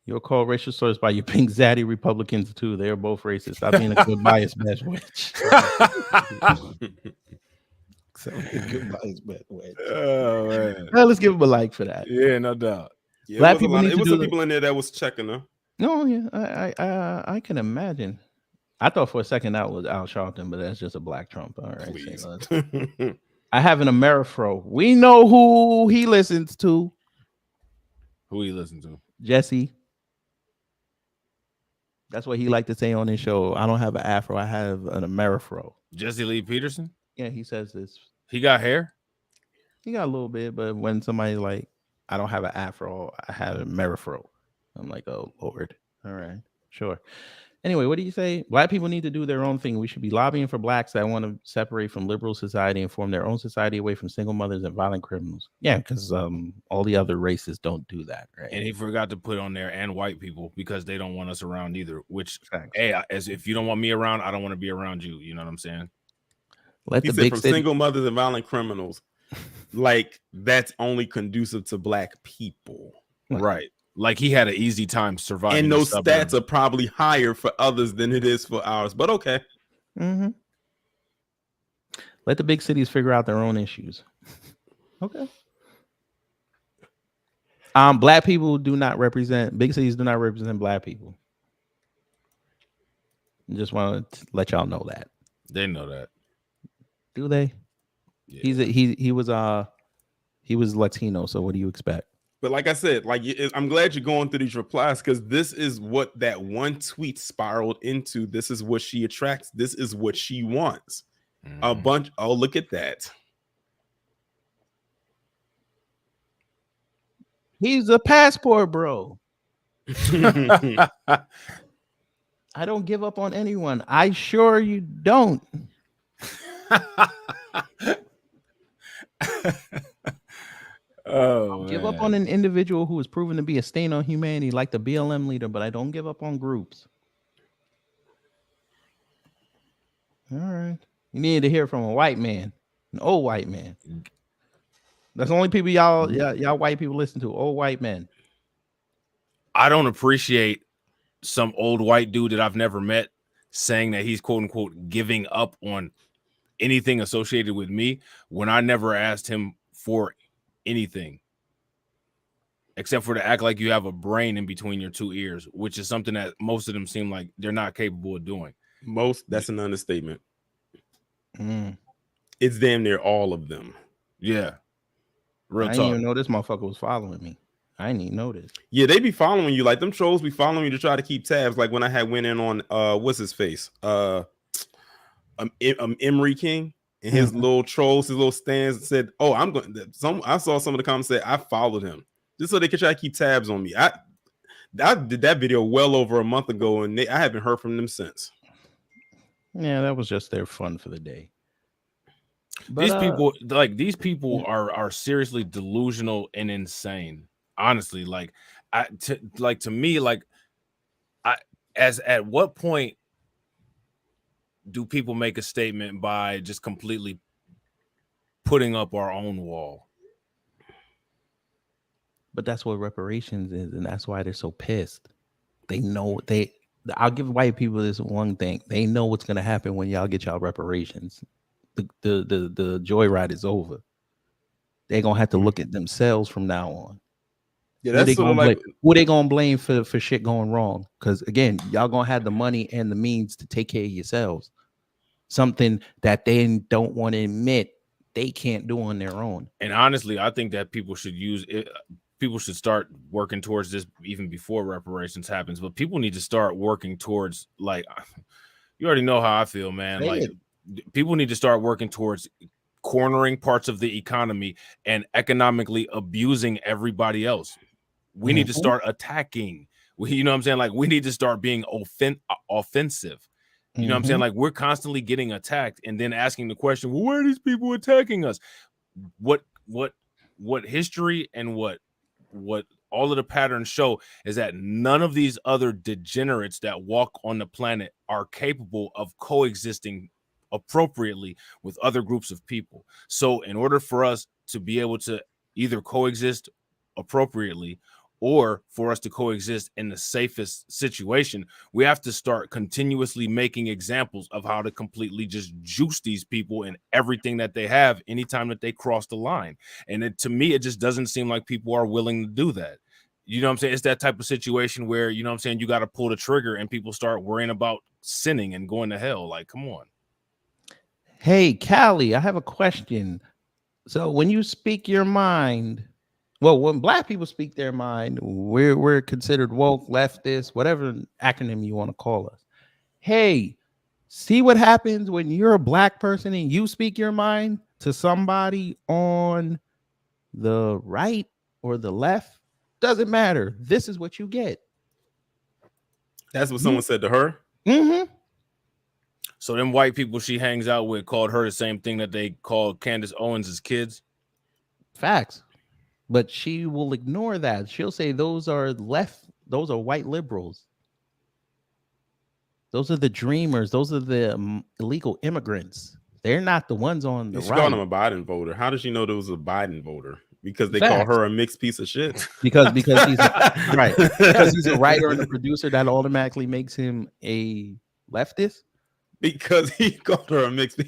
You'll call racial slurs by your pink zaddy Republicans too. They're both racist. Stop being a good bias bad witch. Oh man. Well, let's give him a like for that. Yeah, no doubt. Yeah, black people need to do some people in there that was checking them. No, yeah, I can imagine. I thought for a second that was Al Sharpton, but that's just a black Trump. All right. So I have an Amerifro. We know who he listens to. Who he listens to? Jesse. That's what he liked to say on his show. I don't have an afro. I have an Amerifro. Jesse Lee Peterson? Yeah, he says this. He got hair? He got a little bit, but when somebody's like, I don't have an afro, I have an Amerifro. I'm like, oh, Lord. All right, sure. Anyway, what do you say? Black people need to do their own thing. We should be lobbying for blacks that want to separate from liberal society and form their own society away from single mothers and violent criminals. Yeah, because all the other races don't do that, right? And he forgot to put on there and white people because they don't want us around either. Which, hey, as if you don't want me around, I don't want to be around you. You know what I'm saying? He said from single mothers and violent criminals. Like that's only conducive to black people, right? Like he had an easy time surviving. And those stats are probably higher for others than it is for ours. But okay. Mm-hmm. Let the big cities figure out their own issues. Okay. Black people do not represent, big cities do not represent black people. I just want to let y'all know that. They know that. Do they? Yeah. He was Latino, so what do you expect? But like I said, like I'm glad you're going through these replies because this is what that one tweet spiraled into. This is what she attracts. This is what she wants. A bunch. Oh, look at that. He's a passport bro. I don't give up on anyone. I sure you don't. Oh, Give up man. on an individual who is proven to be a stain on humanity, like the BLM leader, but I don't give up on groups. All right. You need to hear from a white man, an old white man. That's the only people y'all white people listen to, old white men. I don't appreciate some old white dude that I've never met saying that he's quote unquote giving up on anything associated with me when I never asked him for anything except for to act like you have a brain in between your two ears, which is something that most of them seem like they're not capable of doing. That's an understatement. Mm. It's damn near all of them. Yeah. Real I talk. didn't even know this motherfucker was following me. I didn't even know this. Yeah, they be following you. Like them trolls be following you to try to keep tabs. Like when I had went in on what's his face? Emery King and his little trolls, his little stands said, "Oh, I'm going." I saw some of the comments say I followed him just so they could try to keep tabs on me. I did that video well over a month ago, and I haven't heard from them since. Yeah, that was just their fun for the day. But, these people are seriously delusional and insane. Honestly, to me, at what point do people make a statement by just completely putting up our own wall? But that's what reparations is, and that's why they're so pissed. They know I'll give white people this one thing. They know what's gonna happen when y'all get y'all reparations. The joyride is over. They're gonna have to look at themselves from now on. Yeah, that's sort of like who they gonna blame for shit going wrong? Because again, y'all gonna have the money and the means to take care of yourselves. Something that they don't want to admit they can't do on their own. And honestly, I think that people should use it. People should start working towards this even before reparations happens. But people need to start working towards, like, you already know how I feel, man. Like, people need to start working towards cornering parts of the economy and economically abusing everybody else. We need to start attacking. You know what I'm saying? Like, we need to start being offensive. You know what I'm saying? Like, we're constantly getting attacked and then asking the question, well, why are these people attacking us? What history and what all of the patterns show is that none of these other degenerates that walk on the planet are capable of coexisting appropriately with other groups of people. So in order for us to be able to either coexist appropriately or for us to coexist in the safest situation, we have to start continuously making examples of how to completely just juice these people and everything that they have anytime that they cross the line. And to me, it just doesn't seem like people are willing to do that. You know what I'm saying? It's that type of situation where, you know what I'm saying, you got to pull the trigger and people start worrying about sinning and going to hell. Like, come on. Hey, Callie, I have a question. So when you speak your mind, well, when black people speak their mind, we're considered woke, leftist, whatever acronym you want to call us. Hey, see what happens when you're a black person and you speak your mind to somebody on the right or the left? Doesn't matter. This is what you get. That's what someone said to her. Mm-hmm. So them white people she hangs out with called her the same thing that they called Candace Owens as kids. Facts. But she will ignore that. She'll say those are white liberals. Those are the dreamers. Those are the illegal immigrants. They're not the ones on the right. She called him a Biden voter. How does she know there was a Biden voter? Because they call her a mixed piece of shit. Because he's right. Because he's a writer and a producer, that automatically makes him a leftist. Because he called her a mixed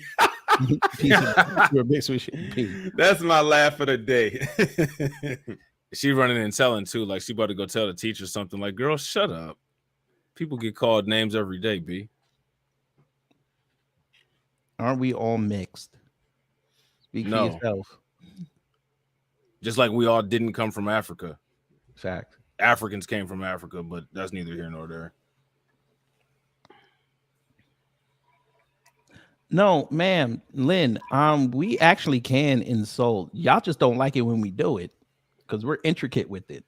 piece of shit. That's my laugh of the day. She running and telling too, like she about to go tell the teacher something. Like, girl, shut up. People get called names every day, B. Aren't we all mixed? Speak for yourself. Just like we all didn't come from Africa. Fact. Africans came from Africa, but that's neither here nor there. No, ma'am, Lynn, we actually can insult. Y'all just don't like it when we do it because we're intricate with it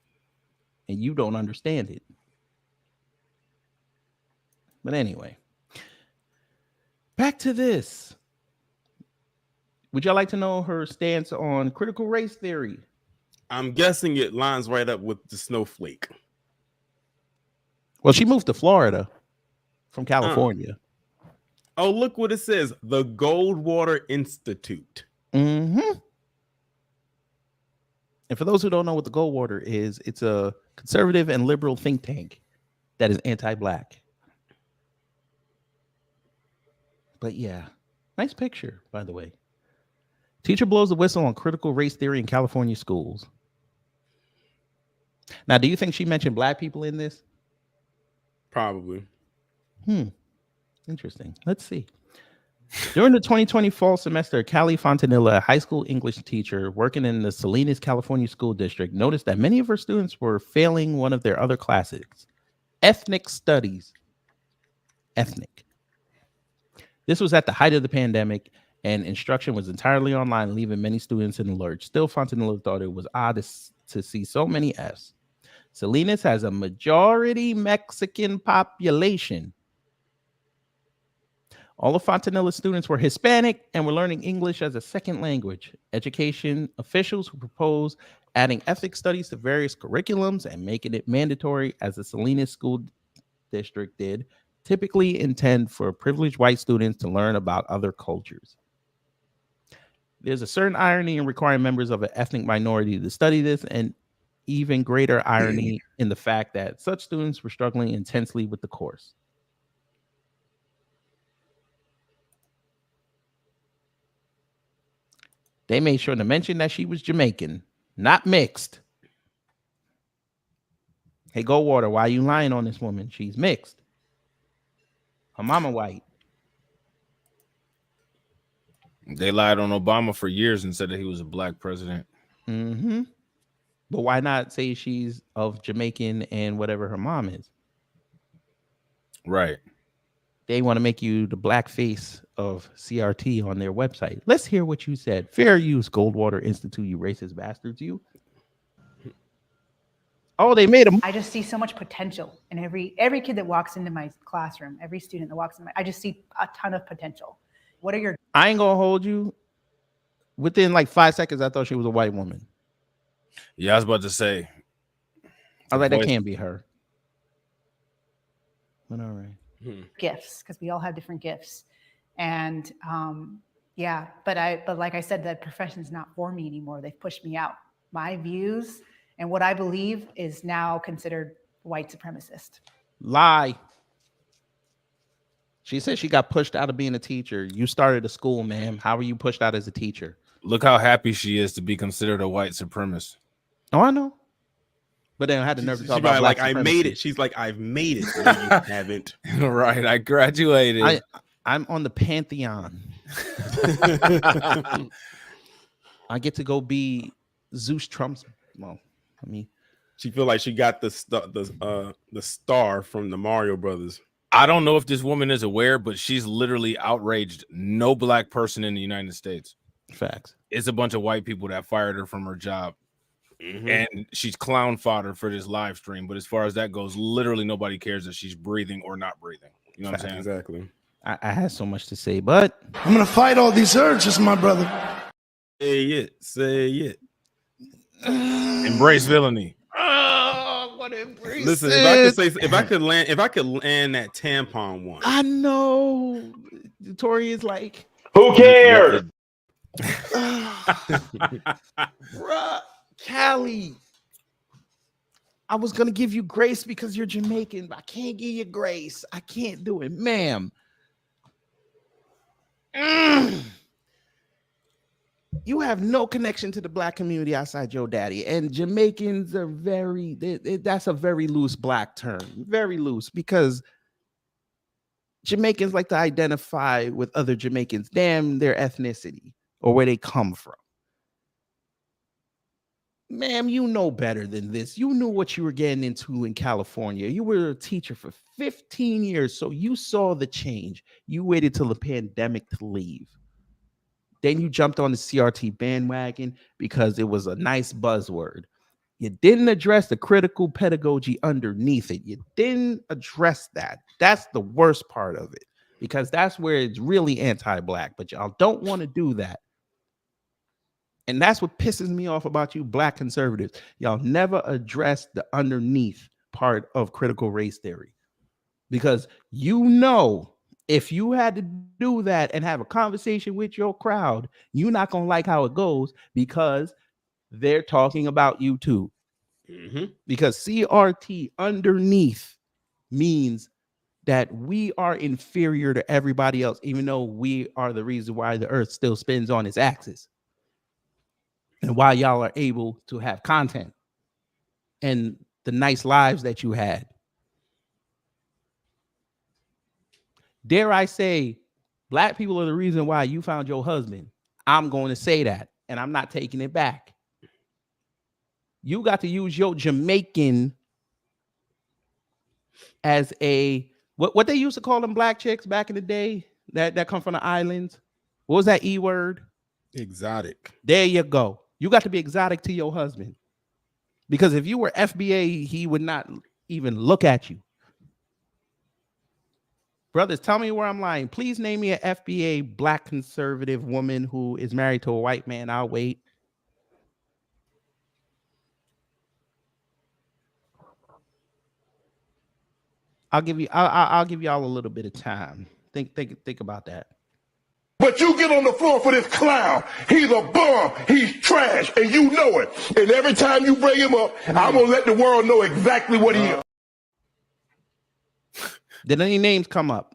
and you don't understand it. But anyway, back to this. Would y'all like to know her stance on critical race theory? I'm guessing it lines right up with the snowflake. Well, she moved to Florida from California. Oh, look what it says. The Goldwater Institute. Mm-hmm. And for those who don't know what the Goldwater is, it's a conservative and liberal think tank that is anti-black. But yeah, nice picture, by the way. Teacher blows the whistle on critical race theory in California schools. Now, do you think she mentioned black people in this? Probably. Interesting. Let's see. During the 2020 fall semester, Callie Fontanilla, a high school English teacher working in the Salinas, California school district, noticed that many of her students were failing one of their other classes, ethnic studies. Ethnic. This was at the height of the pandemic, and instruction was entirely online, leaving many students in the lurch. Still, Fontanilla thought it was odd to see so many Fs. Salinas has a majority Mexican population. All of Fontanilla's students were Hispanic and were learning English as a second language. Education officials who proposed adding ethnic studies to various curriculums and making it mandatory, as the Salinas school district did, typically intend for privileged white students to learn about other cultures. There's a certain irony in requiring members of an ethnic minority to study this, and even greater irony in the fact that such students were struggling intensely with the course. They made sure to mention that she was Jamaican, not mixed. Hey, Goldwater, why are you lying on this woman? She's mixed. Her mama white. They lied on Obama for years and said that he was a black president. Mm-hmm. But why not say she's of Jamaican and whatever her mom is? Right. They want to make you the black face of CRT on their website. Let's hear what you said. Fair use, Goldwater Institute, you racist bastards, you. Oh, they made them. I just see so much potential in every kid that walks into my classroom, every student that walks in I just see a ton of potential. What are your... I ain't gonna hold you. Within like 5 seconds, I thought she was a white woman. Yeah, I was about to say. I was like, that can't be her. But all right. Gifts, because we all have different gifts. And yeah, but like I said, that profession's not for me anymore. They've pushed me out. My views and what I believe is now considered white supremacist. Lie. She said she got pushed out of being a teacher. You started a school, ma'am. How were you pushed out as a teacher? Look how happy she is to be considered a white supremacist. Oh, I know. But then I had the nerve to talk about like, I made it. She's like, I've made it. No, you haven't. Right. I graduated. I'm on the Pantheon. I get to go be Zeus Trump's. Well, I mean, she feel like she got the star from the Mario Brothers. I don't know if this woman is aware, but she's literally outraged no black person in the United States. Facts. It's a bunch of white people that fired her from her job. Mm-hmm. And she's clown fodder for this live stream. But as far as that goes, literally nobody cares if she's breathing or not breathing. You know what I'm saying? Exactly. I had so much to say, but I'm gonna fight all these urges, my brother. Say it. Say it. Embrace villainy. What embrace. Listen, if I could land that tampon one. I know. Tori is like, who cares? Bruh, Callie, I was gonna give you grace because you're Jamaican, but I can't give you grace. I can't do it, ma'am. You have no connection to the black community outside your daddy, and Jamaicans are that's a very loose black term, very loose, because Jamaicans like to identify with other Jamaicans, damn their ethnicity or where they come from. Ma'am, you know better than this. You knew what you were getting into in California. You were a teacher for 15 years, so you saw the change. You waited till the pandemic to leave. Then you jumped on the CRT bandwagon because it was a nice buzzword. You didn't address the critical pedagogy underneath it. You didn't address that. That's the worst part of it, because that's where it's really anti-black, but y'all don't want to do that. And that's what pisses me off about you black conservatives. Y'all never address the underneath part of critical race theory, because if you had to do that and have a conversation with your crowd, you're not going to like how it goes, because they're talking about you too. Because CRT underneath means that we are inferior to everybody else, even though we are the reason why the earth still spins on its axis, and why y'all are able to have content and the nice lives that you had. Dare I say, black people are the reason why you found your husband. I'm going to say that, and I'm not taking it back. You got to use your Jamaican as a what they used to call them black chicks back in the day that come from the islands. What was that E word? Exotic. There you go. You got to be exotic to your husband, because if you were FBA, he would not even look at you. Brothers, tell me where I'm lying. Please name me an FBA black conservative woman who is married to a white man. I'll wait. I'll give y'all a little bit of time. Think about that. But you get on the floor for this clown. He's a bum. He's trash. And you know it. And every time you bring him up, I'm going to let the world know exactly what he is. Did any names come up?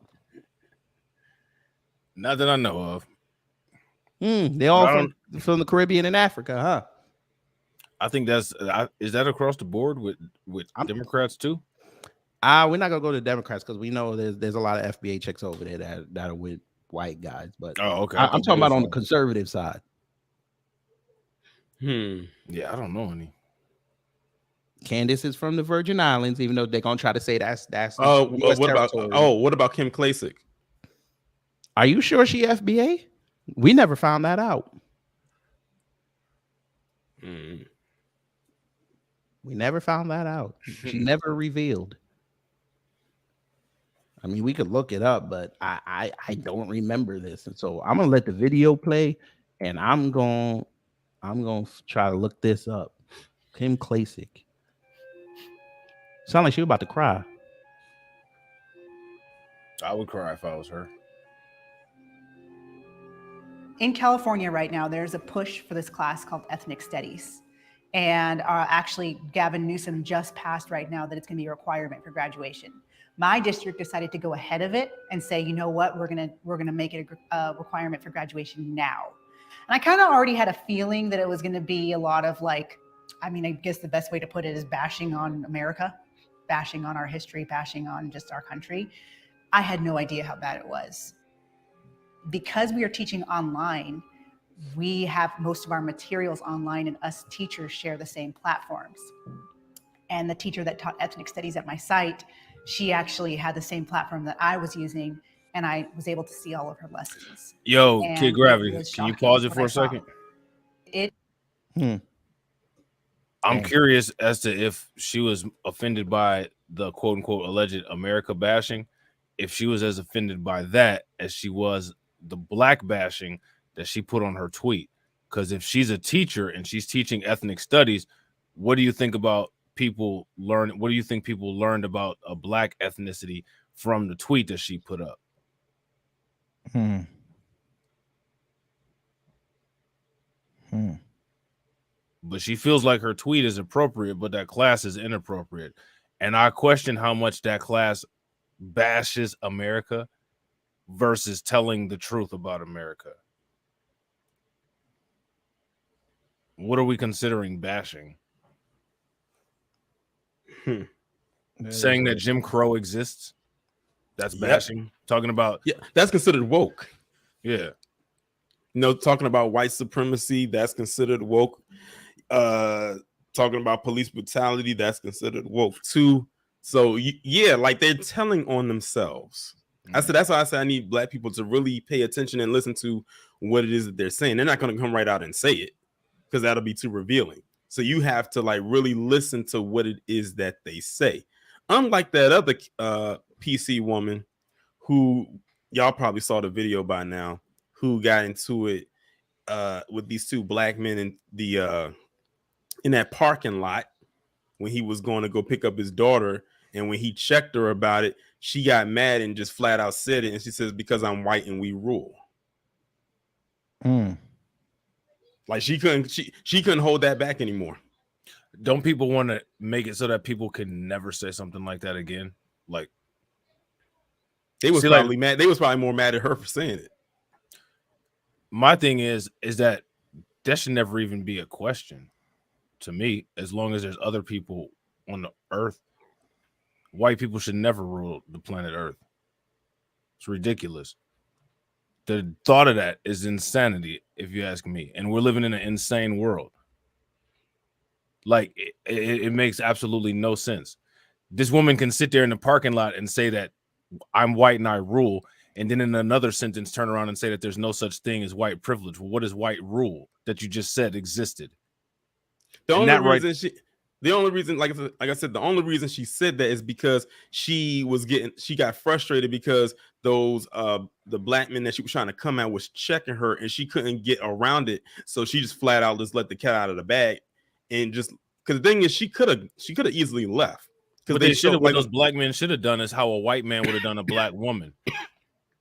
Not that I know of. They all from the Caribbean and Africa, huh? I think is that across the board with Democrats too? We're not gonna go to Democrats because we know there's a lot of FBA chicks over there that are with white guys. But okay, I'm talking about on the conservative side. Yeah, I don't know any. Candace is from the Virgin Islands, even though they're gonna try to say that's what about Kim Klacik? Are you sure she FBA? We never found that out. We never found that out. She never revealed. I mean, we could look it up, but I don't remember this, and so I'm gonna let the video play, and I'm gonna try to look this up. Kim Klacik. Sound like she was about to cry. I would cry if I was her. In California right now, there's a push for this class called Ethnic Studies. And actually, Gavin Newsom just passed right now that it's going to be a requirement for graduation. My district decided to go ahead of it and say, you know what, we're gonna make it a requirement for graduation now. And I kind of already had a feeling that it was going to be a lot of I guess the best way to put it is bashing on America, bashing on our history, bashing on just our country. I had no idea how bad it was. Because we are teaching online, we have most of our materials online, and us teachers share the same platforms. And the teacher that taught ethnic studies at my site, she actually had the same platform that I was using, and I was able to see all of her lessons. Yo, And Kid Gravity, can you pause it what for I a second? I'm Okay. curious as to if she was offended by the quote unquote alleged America bashing, if she was as offended by that as she was the black bashing that she put on her tweet. Because if she's a teacher and she's teaching ethnic studies, what do you think about people learn? What do you think people learned about a black ethnicity from the tweet that she put up? But she feels like her tweet is appropriate, but that class is inappropriate. And I question how much that class bashes America versus telling the truth about America. What are we considering bashing? Saying that Jim Crow exists? That's bashing. Talking about that's considered woke. Yeah. Talking about white supremacy, that's considered woke. Talking about police brutality, that's considered woke too. So like they're telling on themselves. I said that's why I said I need black people to really pay attention and listen to what it is that they're saying. They're not going to come right out and say it because that'll be too revealing. So you have to like really listen to what it is that they say. Unlike that other PC woman who y'all probably saw the video by now, who got into it with these two black men in that parking lot when he was going to go pick up his daughter. And when he checked her about it, she got mad and just flat out said it. And she says, because I'm white and we rule. Like she couldn't hold that back anymore. Don't people want to make it so that people can never say something like that again? Like they was probably mad. They was probably more mad at her for saying it. My thing is that should never even be a question to me. As long as there's other people on the earth, white people should never rule the planet Earth. It's ridiculous. The thought of that is insanity, if you ask me. And we're living in an insane world. Like, it makes absolutely no sense. This woman can sit there in the parking lot and say that I'm white and I rule, and then in another sentence turn around and say that there's no such thing as white privilege. Well, what is white rule that you just said existed? The only reason, like I said, the only reason she said that is because she got frustrated because those the black men that she was trying to come at was checking her and she couldn't get around it. So she just flat out just let the cat out of the bag. And just because the thing is, she could have easily left. But they should have. What those black men should have done is how a white man would have done a black woman.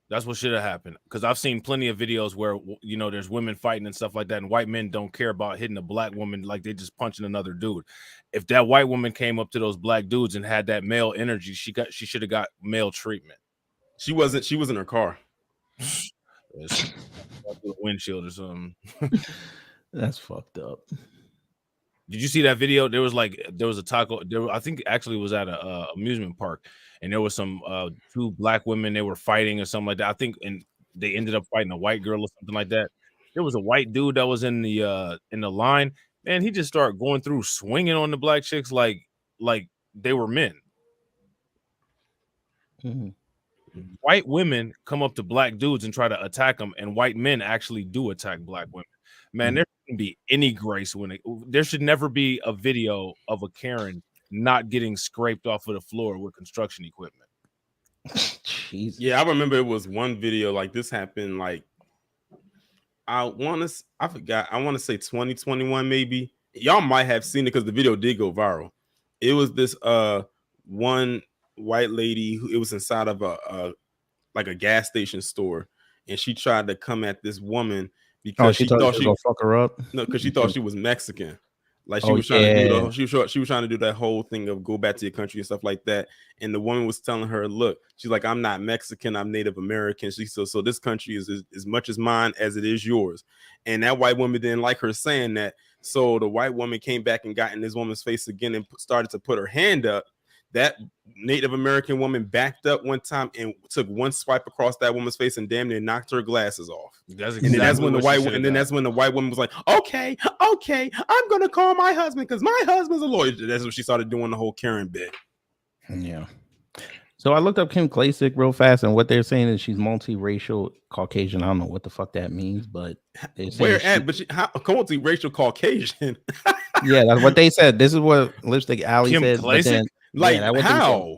That's what should have happened. Because I've seen plenty of videos where there's women fighting and stuff like that, and white men don't care about hitting a black woman, like they just punching another dude. If that white woman came up to those black dudes and had that male energy, she should have got male treatment. She wasn't in her car. Windshield or something. That's fucked up. Did you see that video? There was a taco. I think actually it was at a amusement park, and there was some two black women. They were fighting or something like that. I think, and they ended up fighting a white girl or something like that. There was a white dude that was in the line, and he just started going through swinging on the black chicks like they were men. Mm-hmm. White women come up to black dudes and try to attack them, and white men actually do attack black women. Man, there shouldn't be any grace there should never be a video of a Karen not getting scraped off of the floor with construction equipment. Jesus. Yeah, I remember it was one video like this happened. Like I want to say 2021 maybe. Y'all might have seen it because the video did go viral. It was this one white lady who it was inside of a gas station store, and she tried to come at this woman because she thought she gonna fuck her up. No, because she thought she was Mexican. Like she was trying to do she was trying to do that whole thing of go back to your country and stuff like that. And the woman was telling her, look, she's like, I'm not Mexican, I'm Native American. She said, so this country is as much as mine as it is yours. And that white woman didn't like her saying that. So the white woman came back and got in this woman's face again and started to put her hand up. That Native American woman backed up one time and took one swipe across that woman's face and damn near knocked her glasses off. That's exactly that's when the white woman was like, okay, I'm gonna call my husband because my husband's a lawyer. That's when she started doing the whole Karen bit. Yeah. So I looked up Kim Klacik real fast, and what they're saying is she's multiracial Caucasian. I don't know what the fuck that means, but multiracial Caucasian? Yeah, that's what they said. This is what Lipstick Alley Kim said. Klacik? How?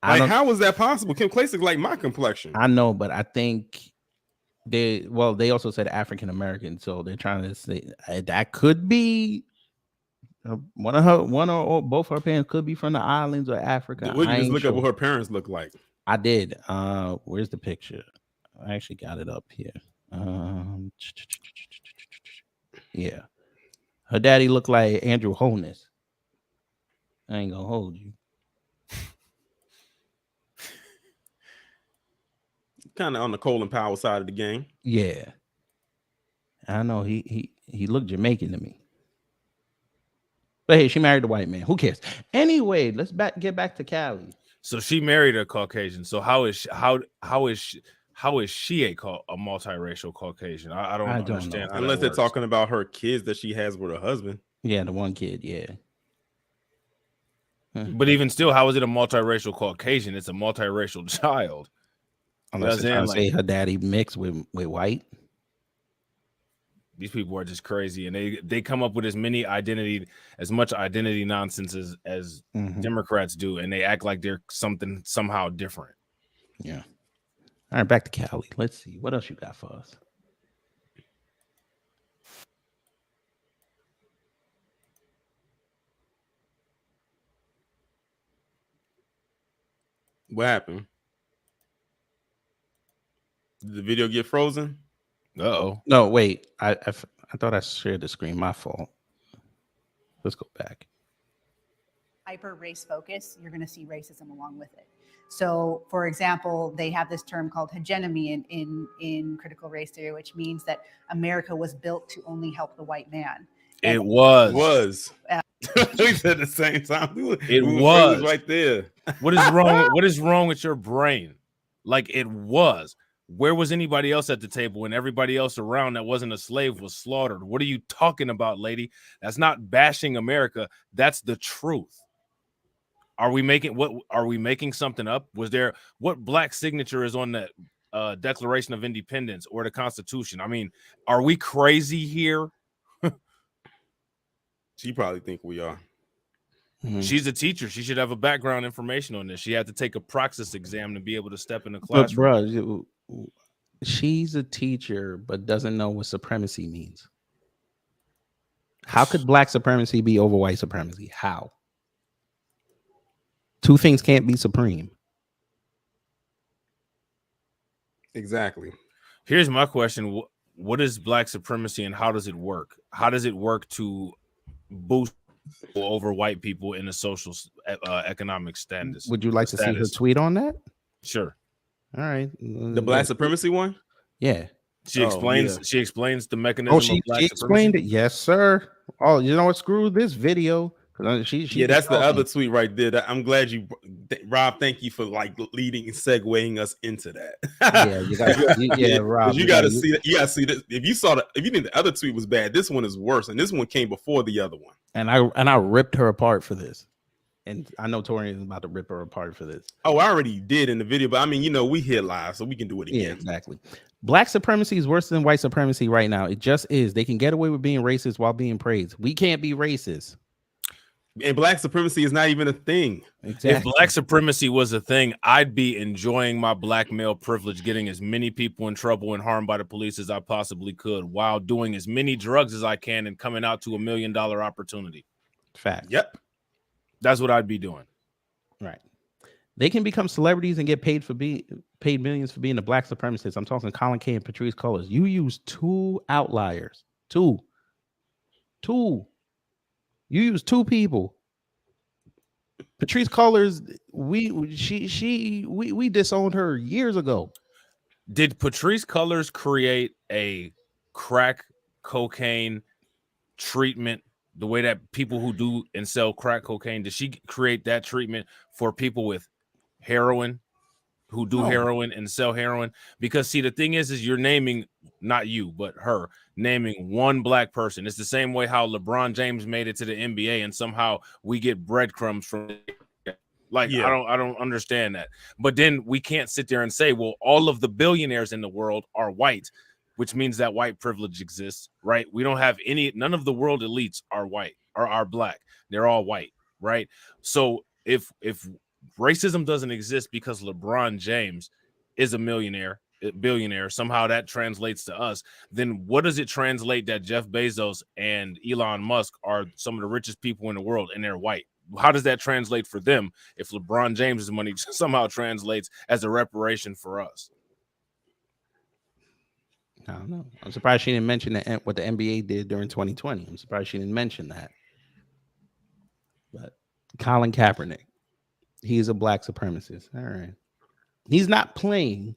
How is that possible? Kim Klacik like my complexion. I know, but I think they also said African American, so they're trying to say that could be one or both her parents could be from the islands or Africa. Would you just look up what her parents look like? I did. Where's the picture? I actually got it up here. Yeah, her daddy looked like Andrew Holness. I ain't gonna hold you. Kind of on the Colin Powell side of the game. Yeah, I know he looked Jamaican to me. But hey, she married a white man. Who cares? Anyway, let's get back to Cali. So she married a Caucasian. So how is she a multiracial Caucasian? I don't understand. Unless they're talking about her kids that she has with her husband. Yeah, the one kid. Yeah. But even still, how is it a multiracial Caucasian? It's a multiracial child. Unless they're trying to say her daddy mixed with white. These people are just crazy, and they come up with as much identity nonsense as Democrats do, and they act like they're something somehow different. Yeah. All right, back to Cali. Let's see what else you got for us. What happened? Did the video get frozen? Uh-oh. No, wait. I thought I shared the screen. My fault. Let's go back. Hyper race focus, you're going to see racism along with it. So, for example, they have this term called hegemony in critical race theory, which means that America was built to only help the white man. It was. We said at the same time. It was right there. What is wrong? What is wrong with your brain? Like, it was. Where was anybody else at the table when everybody else around that wasn't a slave was slaughtered? What are you talking about, lady? That's not bashing America. That's the truth. Are we making something up? What black signature is on the Declaration of Independence or the Constitution? I mean, are we crazy here? She probably think we are. She's a teacher. She should have a background information on this. She had to take a praxis exam to be able to step in the classroom. But bro, she's a teacher, but doesn't know what supremacy means. How could black supremacy be over white supremacy? How? Two things can't be supreme. Exactly. Here's my question. What is black supremacy and how does it work? How does it work to boost over white people in a social economic status? Would you like to see her tweet on that? Sure. All right. The black supremacy one? Yeah. She explains the mechanism she of black explained supremacy. it. Yes, sir. Oh, you know what? Screw this video. That's the other tweet right there. I'm glad you, Rob. Thank you for like leading and segueing us into that. Yeah, you got, Rob. You got to see that. You got to see that. If you think the other tweet was bad, this one is worse, and this one came before the other one. And I ripped her apart for this, and I know Torian is about to rip her apart for this. Oh, I already did in the video, but I mean, we here live, so we can do it again. Yeah, exactly. Black supremacy is worse than white supremacy right now. It just is. They can get away with being racist while being praised. We can't be racist. And black supremacy is not even a thing. Exactly. If black supremacy was a thing, I'd be enjoying my black male privilege, getting as many people in trouble and harmed by the police as I possibly could, while doing as many drugs as I can and coming out to $1 million opportunity. Fact. Yep. That's what I'd be doing. Right. They can become celebrities and get paid millions for being a black supremacist. I'm talking Colin K and Patrice Cullors. You use two outliers. Two. You use two people. Patrice Cullors, we disowned her years ago. Did Patrice Cullors create a crack cocaine treatment the way that people who do and sell crack cocaine? Did she create that treatment for people with heroin, who do heroin and sell heroin? Because see, the thing is you're naming, not you, but her, naming one black person. It's the same way how LeBron James made it to the NBA and somehow we get breadcrumbs from I don't understand that. But then we can't sit there and say, well, all of the billionaires in the world are white, which means that white privilege exists, right? We don't have none of the world elites are white or are black. They're all white, right? So if racism doesn't exist because LeBron James is a billionaire, somehow that translates to us, then what does it translate that Jeff Bezos and Elon Musk are some of the richest people in the world and they're white? How does that translate for them if LeBron James's money somehow translates as a reparation for us? I don't know. I'm surprised she didn't mention what the NBA did during 2020. I'm surprised she didn't mention that. But Colin Kaepernick, he's a black supremacist. All right. He's not playing.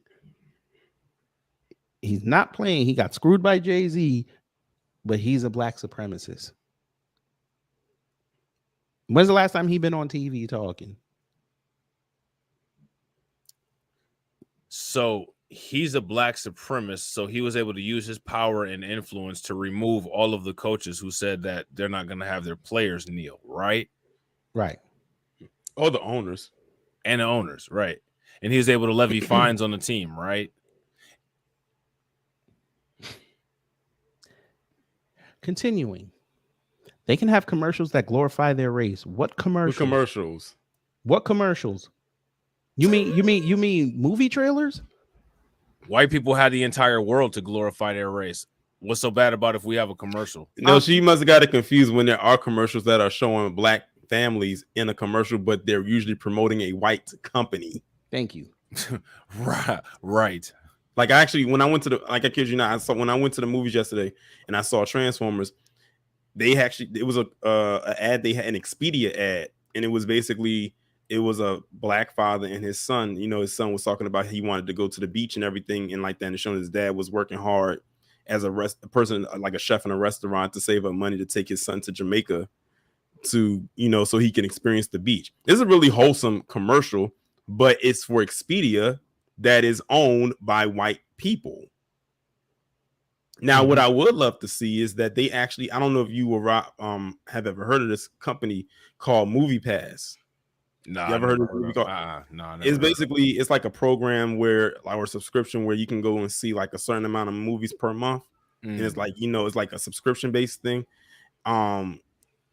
He got screwed by Jay-Z, but he's a black supremacist. When's the last time he been on TV talking? So he's a black supremacist, so he was able to use his power and influence to remove all of the coaches who said that they're not going to have their players kneel, right? Right. Or the owners. And the owners, right. And he was able to levy fines on the team, right? Continuing. They can have commercials that glorify their race. What commercials? With commercials. What commercials? You mean movie trailers? White people had the entire world to glorify their race. What's so bad about if we have a commercial? No, she must have got it confused when there are commercials that are showing black families in a commercial, but they're usually promoting a white company. Thank you. Right. Like when I went to I kid you not, when I went to the movies yesterday and I saw Transformers, it was a ad, they had an Expedia ad, and it was basically a black father and his son. You know, his son was talking about he wanted to go to the beach and everything and like that, and showing his dad was working hard as a person, like a chef in a restaurant, to save up money to take his son to Jamaica to, you know, so he can experience the beach. It's a really wholesome commercial, but it's for Expedia that is owned by white people. Now, what I would love to see is that they actually, I don't know if you have ever heard of this company called Movie Pass. No, you ever heard of movie called? No, it's basically, it's like a program where, like, or a subscription where you can go and see like a certain amount of movies per month, and it's like, you know, it's like a subscription based thing.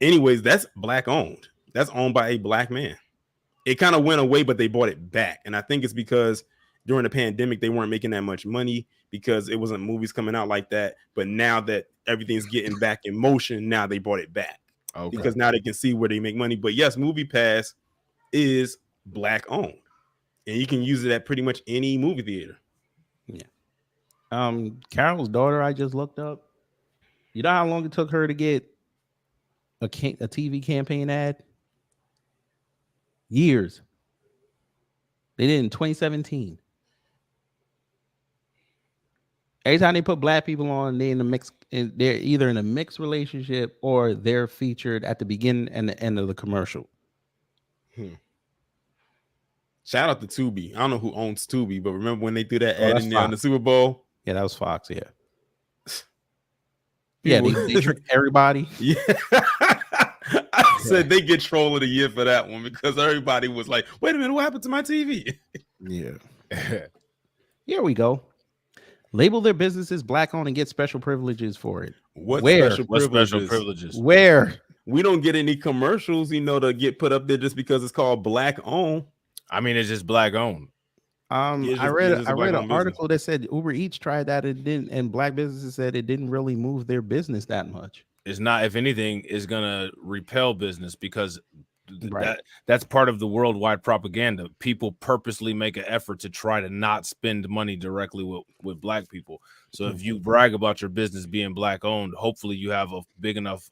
Anyways, that's black owned. That's owned by a black man. It kind of went away, but they bought it back, and I think it's because during the pandemic they weren't making that much money because it wasn't movies coming out like that. But now that everything's getting back in motion, now they bought it back because now they can see where they make money. But yes, Movie Pass is black owned, and you can use it at pretty much any movie theater. Yeah. Carol's daughter, I just looked up. You know how long it took her to get a TV campaign ad? Years. They did in 2017. Every time they put black people on, they're either in a mixed relationship or they're featured at the beginning and the end of the commercial. Shout out to Tubi. I don't know who owns Tubi, but remember when they threw that ad in there on the Super Bowl? Yeah, that was Fox. Yeah. Yeah, they tricked everybody. Yeah. I said they get troll of the year for that one because everybody was like, wait a minute, what happened to my TV? Yeah. Here we go. Label their businesses black owned and get special privileges for it. What special privileges? Where? We don't get any commercials, you know, to get put up there just because it's called black owned. I mean, it's just black owned. I read an article that said Uber Eats tried that, and black businesses said it didn't really move their business that much. It's not, if anything, is gonna repel business because that's part of the worldwide propaganda. People purposely make an effort to try to not spend money directly with black people. So if you brag about your business being black owned, hopefully you have a big enough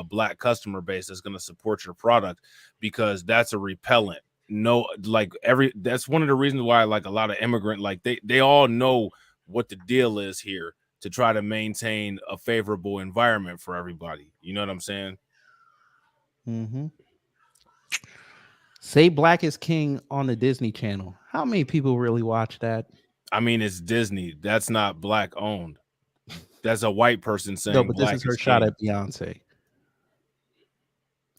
black customer base that's going to support your product, because that's a repellent. No, like that's one of the reasons why, like, a lot of immigrant, like they all know what the deal is here to try to maintain a favorable environment for everybody. You know what I'm saying? Mm-hmm. Say Black is King on the Disney Channel. How many people really watch that? I mean, it's Disney. That's not black owned. That's a white person saying. No, but this is her shot at Beyonce.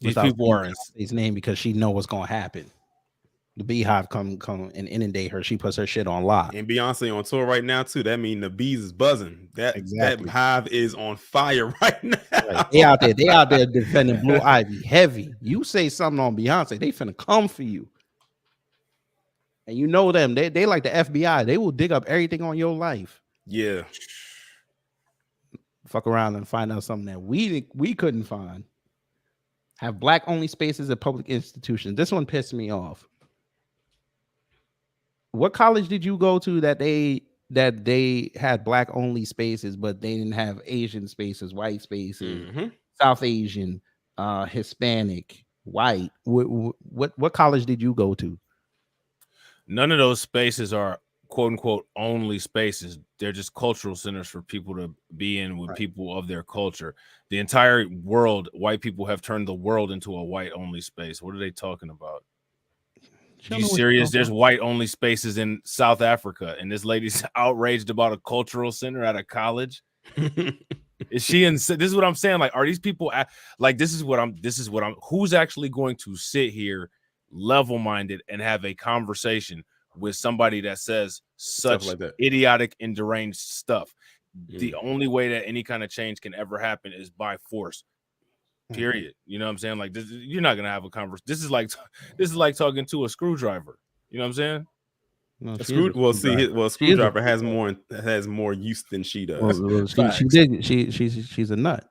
These people are in his name because she know what's gonna happen. The Beehive come and inundate her. She puts her shit on lock. And Beyonce on tour right now too. That means the bees is buzzing. That hive is on fire right now. Right. They out there defending Blue Ivy heavy. You say something on Beyonce, they finna come for you. And you know them. They like the FBI. They will dig up everything on your life. Yeah. Fuck around and find out something that we couldn't find. Have black only spaces at public institutions. This one pissed me off. What college did you go to that they had black only spaces, but they didn't have Asian spaces, white spaces, South Asian, Hispanic, white? What college did you go to? None of those spaces are quote unquote only spaces. They're just cultural centers for people to be in with people of their culture. The entire world, white people have turned the world into a white only space. What are they talking about? Are you serious? There's white only spaces in South Africa, and this lady's outraged about a cultural center at a college. Is she in? This is what I'm saying. Like, are these people like? This is what I'm. Who's actually going to sit here, level-minded, and have a conversation with somebody that says such like idiotic and deranged stuff? the only way that any kind of change can ever happen is by force. Period. You know what I'm saying? Like this, you're not gonna have a conversation. This is like talking to a screwdriver. You know what I'm saying? No, A she is a screwdriver. a screwdriver has more use than she does. Well, she did. She's a nut.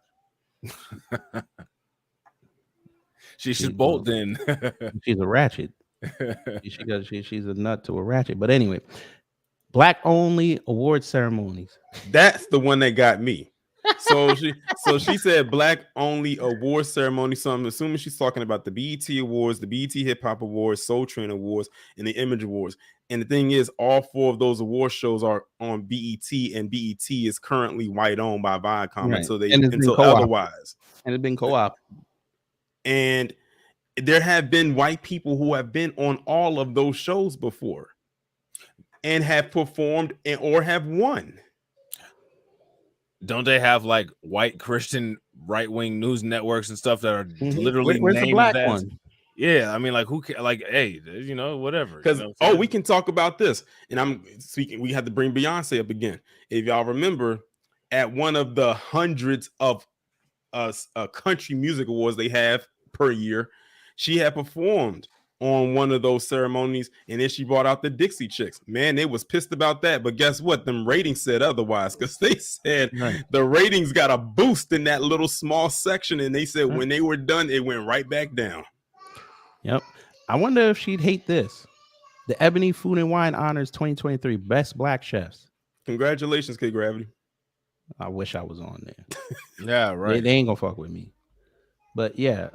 She should bolt then. She's a ratchet. She's a nut to a ratchet. But anyway, black only award ceremonies. That's the one that got me. So she said black only award ceremony. So I'm assuming she's talking about the BET Awards, the BET Hip Hop Awards, Soul Train Awards, and the Image Awards. And the thing is, all 4 of those award shows are on BET, and BET is currently white owned by Viacom until otherwise. And it's been co-op. And there have been white people who have been on all of those shows before and have performed or have won. Don't they have like white Christian right-wing news networks and stuff that are literally Where's named the black that? one? Yeah, I mean, like who can, like, hey, you know, whatever. Because you know we can talk about this, and I'm speaking. We had to bring Beyonce up again. If y'all remember, at one of the hundreds of country music awards they have per year, she had performed on one of those ceremonies, and then she brought out the Dixie Chicks. Man, they was pissed about that, but guess what? Them ratings said otherwise, because they said the ratings got a boost in that little small section, and they said when they were done, it went right back down. Yep. I wonder if she'd hate this. The Ebony Food and Wine honors 2023 Best Black Chefs. Congratulations, K Gravity. I wish I was on there. Yeah, right. They ain't gonna fuck with me. But yeah,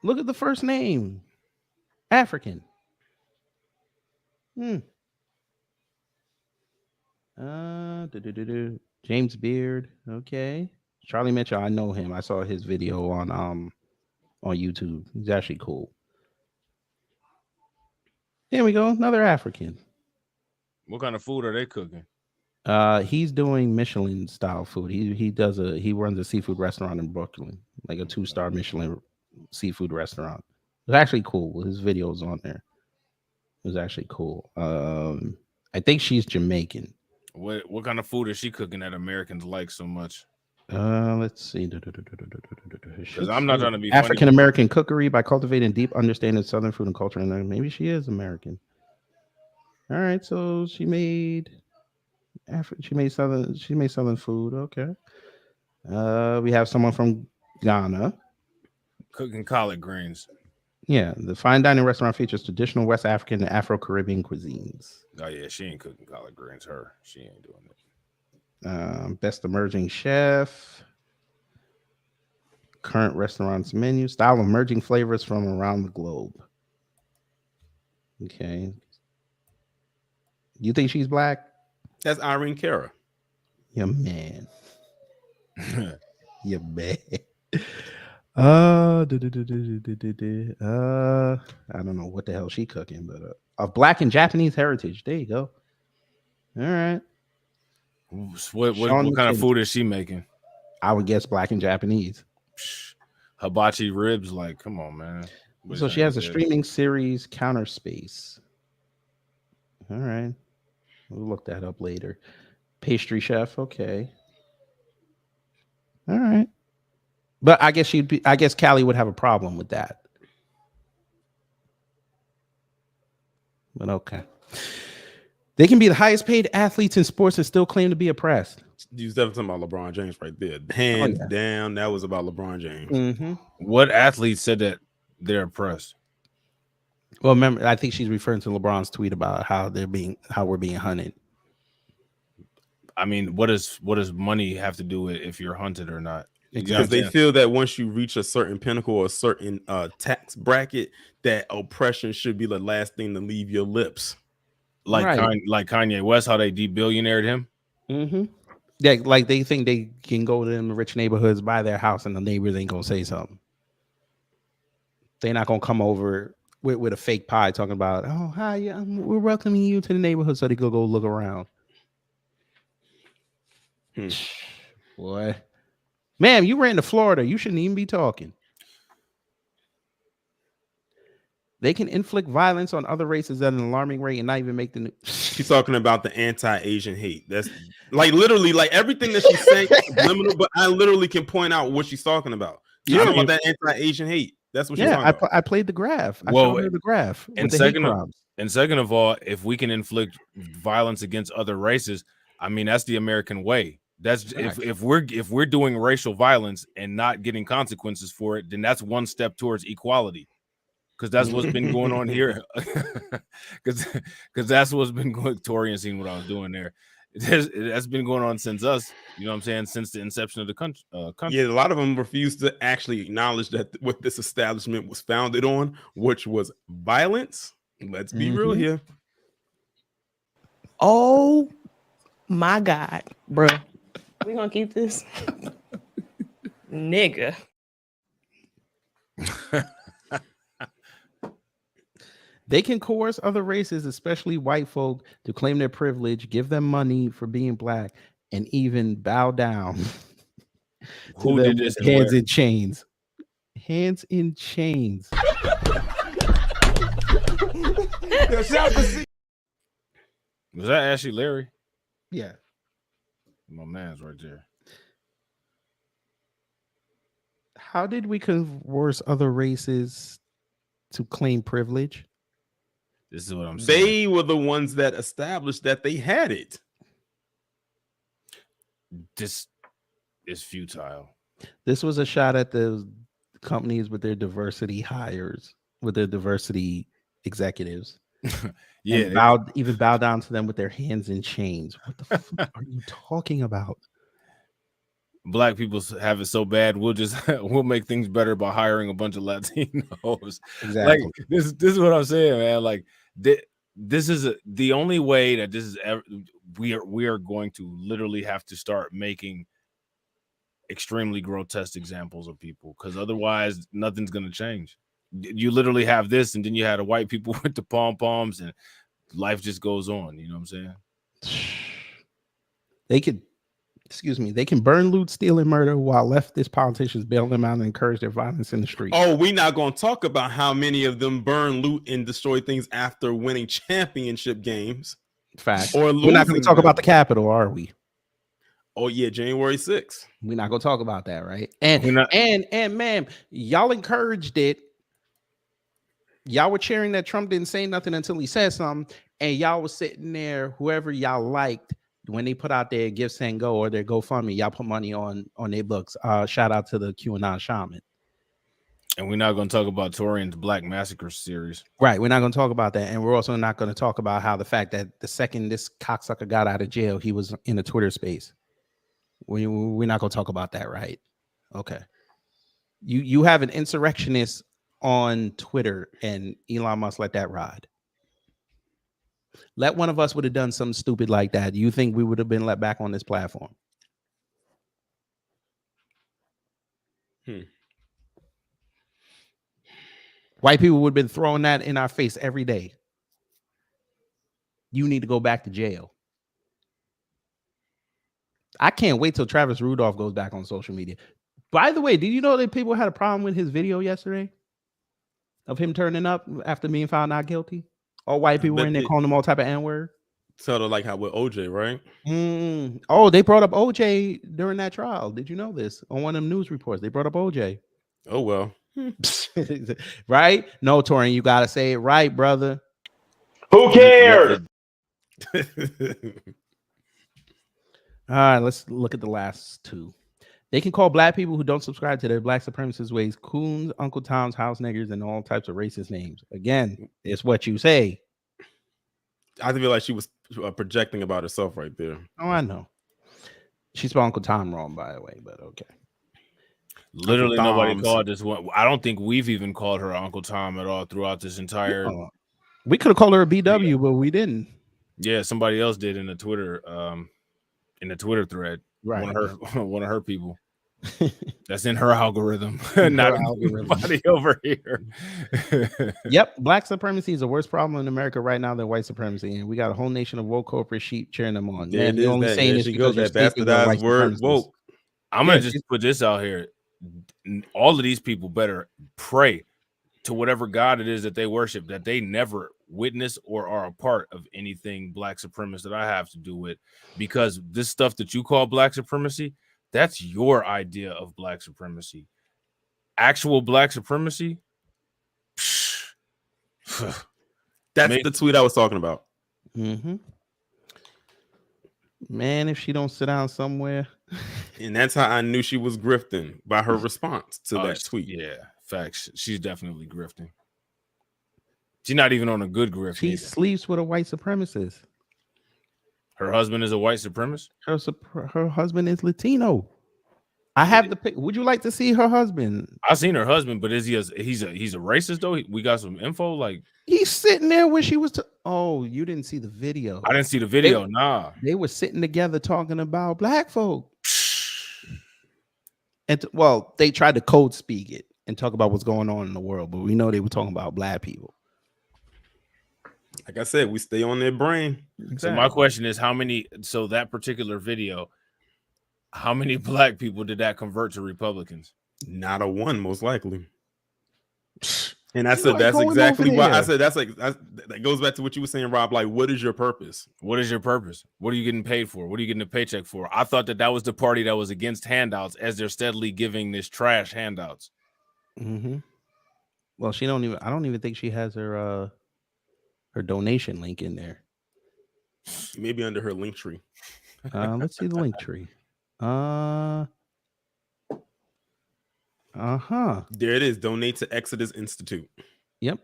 look at the first name. African. James Beard. Okay. Charlie Mitchell. I know him. I saw his video on YouTube. He's actually cool. Here we go. Another African. What kind of food are they cooking? He's doing Michelin style food. He runs a seafood restaurant in Brooklyn, like a 2-star Michelin seafood restaurant. It's actually cool. His videos on there. It was actually cool. I think she's Jamaican. What kind of food is she cooking that Americans like so much? Let's see. Because I'm not trying to be African American cookery by cultivating deep understanding of Southern food and culture. And maybe she is American. All right, so she made Southern food. Okay. We have someone from Ghana cooking collard greens. Yeah, the fine dining restaurant features traditional West African and Afro-Caribbean cuisines. Oh yeah, she ain't cooking collard greens. She ain't doing it. Best emerging chef. Current restaurants menu. Style of emerging flavors from around the globe. Okay. You think she's black? That's Irene Cara. Yeah, man. Yeah, man. I don't know what the hell she cooking, but of Black and Japanese heritage. There you go. All right. What kind of food is she making? I would guess Black and Japanese. Hibachi ribs, like, come on, man. So she has a streaming series, Counter Space. All right. We'll look that up later. Pastry chef, okay. All right. But I guess Callie would have a problem with that. But okay. They can be the highest paid athletes in sports and still claim to be oppressed. You was definitely talking about LeBron James right there. Hands down, that was about LeBron James. Mm-hmm. What athlete said that they're oppressed? Well, remember, I think she's referring to LeBron's tweet about how we're being hunted. I mean, what does money have to do with if you're hunted or not? Because they feel that once you reach a certain pinnacle or a certain tax bracket, that oppression should be the last thing to leave your lips. Like Kanye West, how they de-billionaired him. Mm-hmm. Yeah, like they think they can go to them rich neighborhoods, buy their house, and the neighbors ain't gonna say something. They're not gonna come over with a fake pie talking about, oh hi, we're welcoming you to the neighborhood, so they go look around. Boy. Ma'am, you ran to Florida. You shouldn't even be talking. They can inflict violence on other races at an alarming rate and not even make the news. She's talking about the anti-Asian hate. That's like literally like everything that she's saying is subliminal, but I literally can point out what she's talking about. She's talking about that anti-Asian hate. That's what she's talking about. I played the graph. I Well, showed her the graph. And second of all, if we can inflict violence against other races, I mean that's the American way. That's if we're doing racial violence and not getting consequences for it, then that's one step towards equality. Because that's what's been going on here. Because that's what's been going. Torian seen what I was doing there. That's been going on since us. You know what I'm saying? Since the inception of the country. Yeah, a lot of them refuse to actually acknowledge that what this establishment was founded on, which was violence. Let's be real here. Oh my God, bro. We gonna keep this, nigga. They can coerce other races, especially white folk, to claim their privilege, give them money for being black, and even bow down. Who did this? Hands in chains. Hands in chains. Was that Ashley Larry? Yeah. My man's right there. How did we coerce other races to claim privilege? This is what I'm saying. They were the ones that established that they had it. This is futile. This was a shot at the companies with their diversity hires, with their diversity executives. Yeah, even bow down to them with their hands in chains. What the fuck are you talking about? Black people have it so bad. We'll make things better by hiring a bunch of Latinos. Exactly. Like this is what I'm saying, man. Like this is the only way that this is ever. We are going to literally have to start making extremely grotesque examples of people, because otherwise nothing's going to change. You literally have this, and then you had the white people with the pom-poms, and life just goes on. You know what I'm saying? They can burn, loot, steal, and murder while leftist politicians bail them out and encourage their violence in the street. Oh, we're not going to talk about how many of them burn, loot, and destroy things after winning championship games. Fact. Or we're not going to talk about the Capitol, are we? Oh yeah, January 6th. We're not going to talk about that, right? And ma'am, y'all encouraged it. Y'all were cheering that Trump didn't say nothing until he said something, and y'all was sitting there, whoever y'all liked, when they put out their Give, Send, Go or their GoFundMe, y'all put money on their books. Shout out to the QAnon shaman. And we're not going to talk about Torian's Black Massacre series. Right. We're not going to talk about that. And we're also not going to talk about how the fact that the second this cocksucker got out of jail, he was in a Twitter space. We're not going to talk about that, right? Okay. You have an insurrectionist on Twitter, and Elon Musk let that ride. Let one of us would have done something stupid like that. You think we would have been let back on this platform? White people would have been throwing that in our face every day. You need to go back to jail. I can't wait till Travis Rudolph goes back on social media. By the way, did you know that people had a problem with his video yesterday of him turning up after being found not guilty? All white people were in there calling him all type of N-word. Sort of like how with OJ, right? Oh, they brought up OJ during that trial. Did you know this? On one of them news reports, they brought up OJ. Oh, well. Right? No, Torian, you got to say it right, brother. Who cares? All right, let's look at the last two. They can call black people who don't subscribe to their black supremacist ways coons, Uncle Toms, house niggers, and all types of racist names. Again, it's what you say. I feel like she was projecting about herself right there. Oh, I know. She spelled Uncle Tom wrong, by the way, but okay. Literally nobody called this one. I don't think we've even called her Uncle Tom at all throughout this entire. We could have called her a BW, but we didn't. Yeah, somebody else did in the Twitter thread. Right. One of her people. That's in her algorithm. Not anybody over here. Yep, black supremacy is the worst problem in America right now than white supremacy, and we got a whole nation of woke corporate sheep cheering them on. Yeah, the only saying is because that bastardized word woke. I'm gonna just put this out here. All of these people better pray to whatever God it is that they worship, that they never witness or are a part of anything black supremacist that I have to do with, because this stuff that you call black supremacy, that's your idea of black supremacy. Actual black supremacy, That's the tweet I was talking about. Mm-hmm. Man, if she don't sit down somewhere. And that's how I knew she was grifting, by her response to that tweet. Yeah, facts. She's definitely grifting. She's not even on a good grift. She sleeps with a white supremacist. Her husband is a white supremacist? Her husband is Latino. I have the pic. Would you like to see her husband? I've seen her husband, but is he's a racist though? We got some info. Like, he's sitting there when she was. Oh, you didn't see the video. I didn't see the video. Nah, they were sitting together talking about black folk. And well, they tried to code speak it and talk about what's going on in the world, but we know they were talking about black people. Like I said, we stay on their brain. Exactly. So my question is, so that particular video, how many black people did that convert to Republicans? Not a one, most likely. And I said that's exactly why I said that goes back to what you were saying, Rob. Like, what is your purpose? What is your purpose? What are you getting paid for? What are you getting a paycheck for? I thought that was the party that was against handouts, as they're steadily giving this trash handouts. Mm-hmm. Well, I don't even think she has her donation link in there. Maybe under her link tree. Let's see the link tree. There it is. Donate to Exodus Institute. Yep.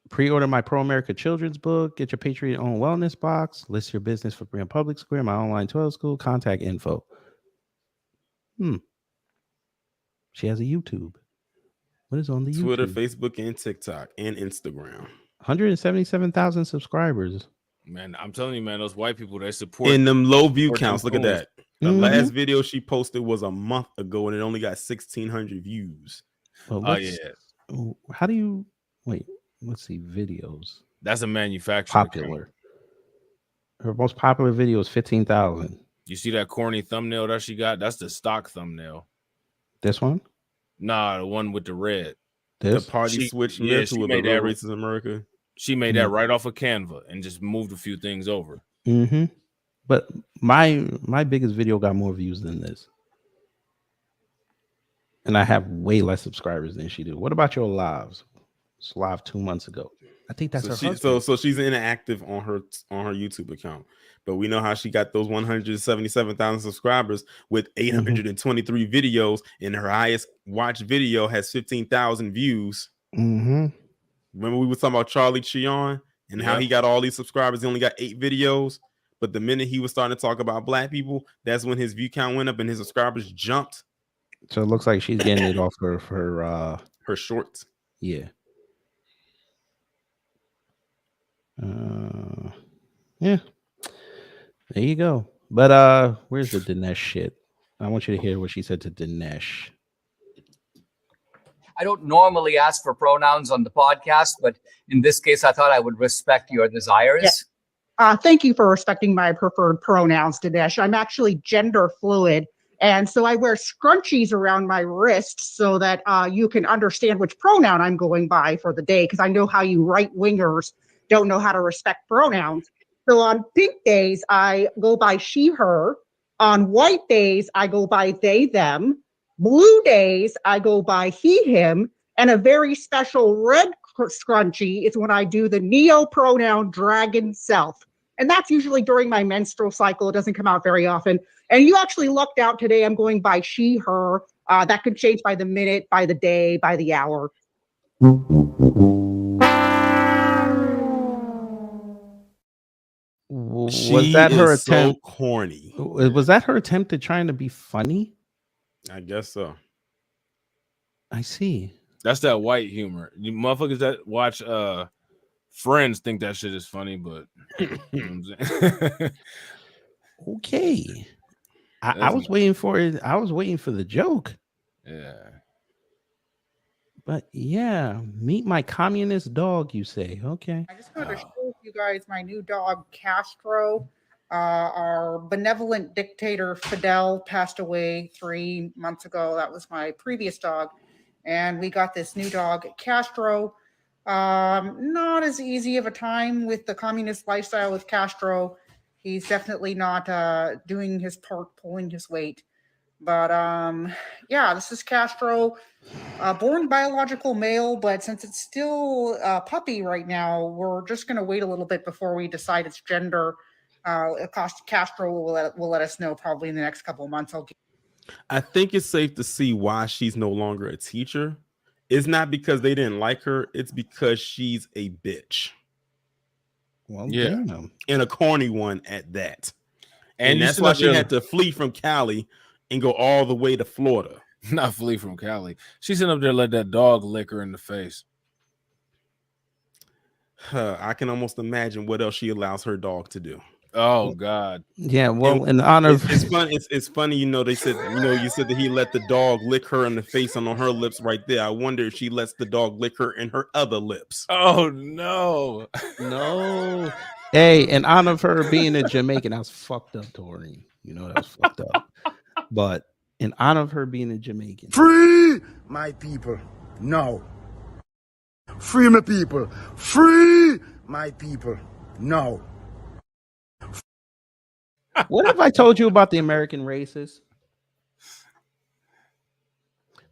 Pre-order my Pro America Children's book. Get your Patriot Owned Wellness box. List your business for Brand Public Square. My online 12 school. Contact info. She has a YouTube. What is on the Twitter, YouTube? Facebook, and TikTok, and Instagram. 177,000 subscribers. Man, I'm telling you, man, those white people, they support. In them low view counts. Look at that. The Mm-hmm. last video she posted was a month ago, and it only got 1,600 views. Oh yeah. How do you wait? Let's see videos. That's a manufacturer. Popular. Her most popular video is 15,000. You see that corny thumbnail that she got? That's the stock thumbnail. This one? Nah, the one with the red. This the party switch myth with the real racist America. She made that right off of Canva and just moved a few things over. Mm-hmm. But my biggest video got more views than this. And I have way less subscribers than she do. What about your lives? It's live 2 months ago. I think that's her husband. So she's inactive on her YouTube account. But we know how she got those 177,000 subscribers with 823 videos, and her highest watched video has 15,000 views. Mm-hmm. Remember we were talking about Charlie Cheon and how he got all these subscribers. He only got 8 videos. But the minute he was starting to talk about black people, that's when his view count went up and his subscribers jumped. So it looks like she's getting it off her shorts. Yeah. Yeah. There you go. But where's the Dinesh shit? I want you to hear what she said to Dinesh. I don't normally ask for pronouns on the podcast, but in this case, I thought I would respect your desires. Yeah. Thank you for respecting my preferred pronouns, Dinesh. I'm actually gender fluid. And so I wear scrunchies around my wrists so that you can understand which pronoun I'm going by for the day, because I know how you right-wingers don't know how to respect pronouns. So on pink days, I go by she, her. On white days, I go by they, them. Blue days, I go by he, him. And a very special red scrunchie is when I do the neo-pronoun dragon self. And that's usually during my menstrual cycle. It doesn't come out very often. And you actually lucked out today. I'm going by she, her. That could change by the minute, by the day, by the hour. Was that her attempt? So corny. Was that her attempt at trying to be funny? I guess so. I see. That's that white humor. You motherfuckers that watch Friends think that shit is funny, but you know what I'm saying? Okay. I was waiting for it. I was waiting for the joke. Yeah. But yeah, meet my communist dog, you say. Okay. I just wanted to show you guys my new dog, Castro. Our benevolent dictator, Fidel, passed away 3 months ago. That was my previous dog. And we got this new dog, Castro. Not as easy of a time with the communist lifestyle with Castro. He's definitely not doing his part, pulling his weight. But yeah, this is Castro, born biological male, but since it's still a puppy right now, we're just going to wait a little bit before we decide its gender. Castro will let us know probably in the next couple of months. I think it's safe to see why she's no longer a teacher. It's not because they didn't like her. It's because she's a bitch. Well, Yeah. damn. And a corny one at that. And that's why she had to flee from Cali and go all the way to Florida. Not flee from Cali. She's sitting up there, let that dog lick her in the face. I can almost imagine what else she allows her dog to do. Oh God. Yeah, well, in honor of it's funny. It's funny, you know. They said, you said that he let the dog lick her in the face and on her lips right there. I wonder if she lets the dog lick her in her other lips. Oh no, no. Hey, in honor of her being a Jamaican, that was fucked up, Tori. You know that was fucked up. But in honor of her being a Jamaican, free my people. No. Free my people. Free my people. No. What if I told you about the American races?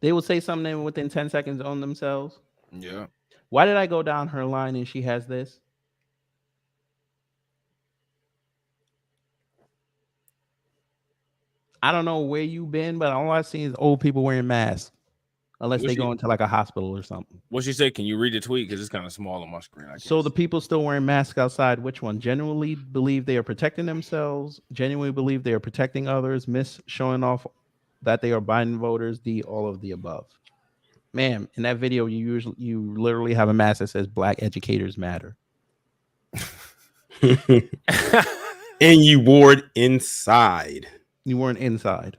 They would say something within 10 seconds on themselves. Yeah. Why did I go down her line and she has this? I don't know where you've been, but all I've seen is old people wearing masks. Unless they go into like a hospital or something. What she say? Can you read the tweet? Because it's kind of small on my screen. So the people still wearing masks outside, which one? Genuinely believe they are protecting themselves, genuinely believe they are protecting others, miss showing off that they are Biden voters, D, all of the above. Ma'am, in that video, you literally have a mask that says Black educators matter. And you wore it inside. You weren't inside.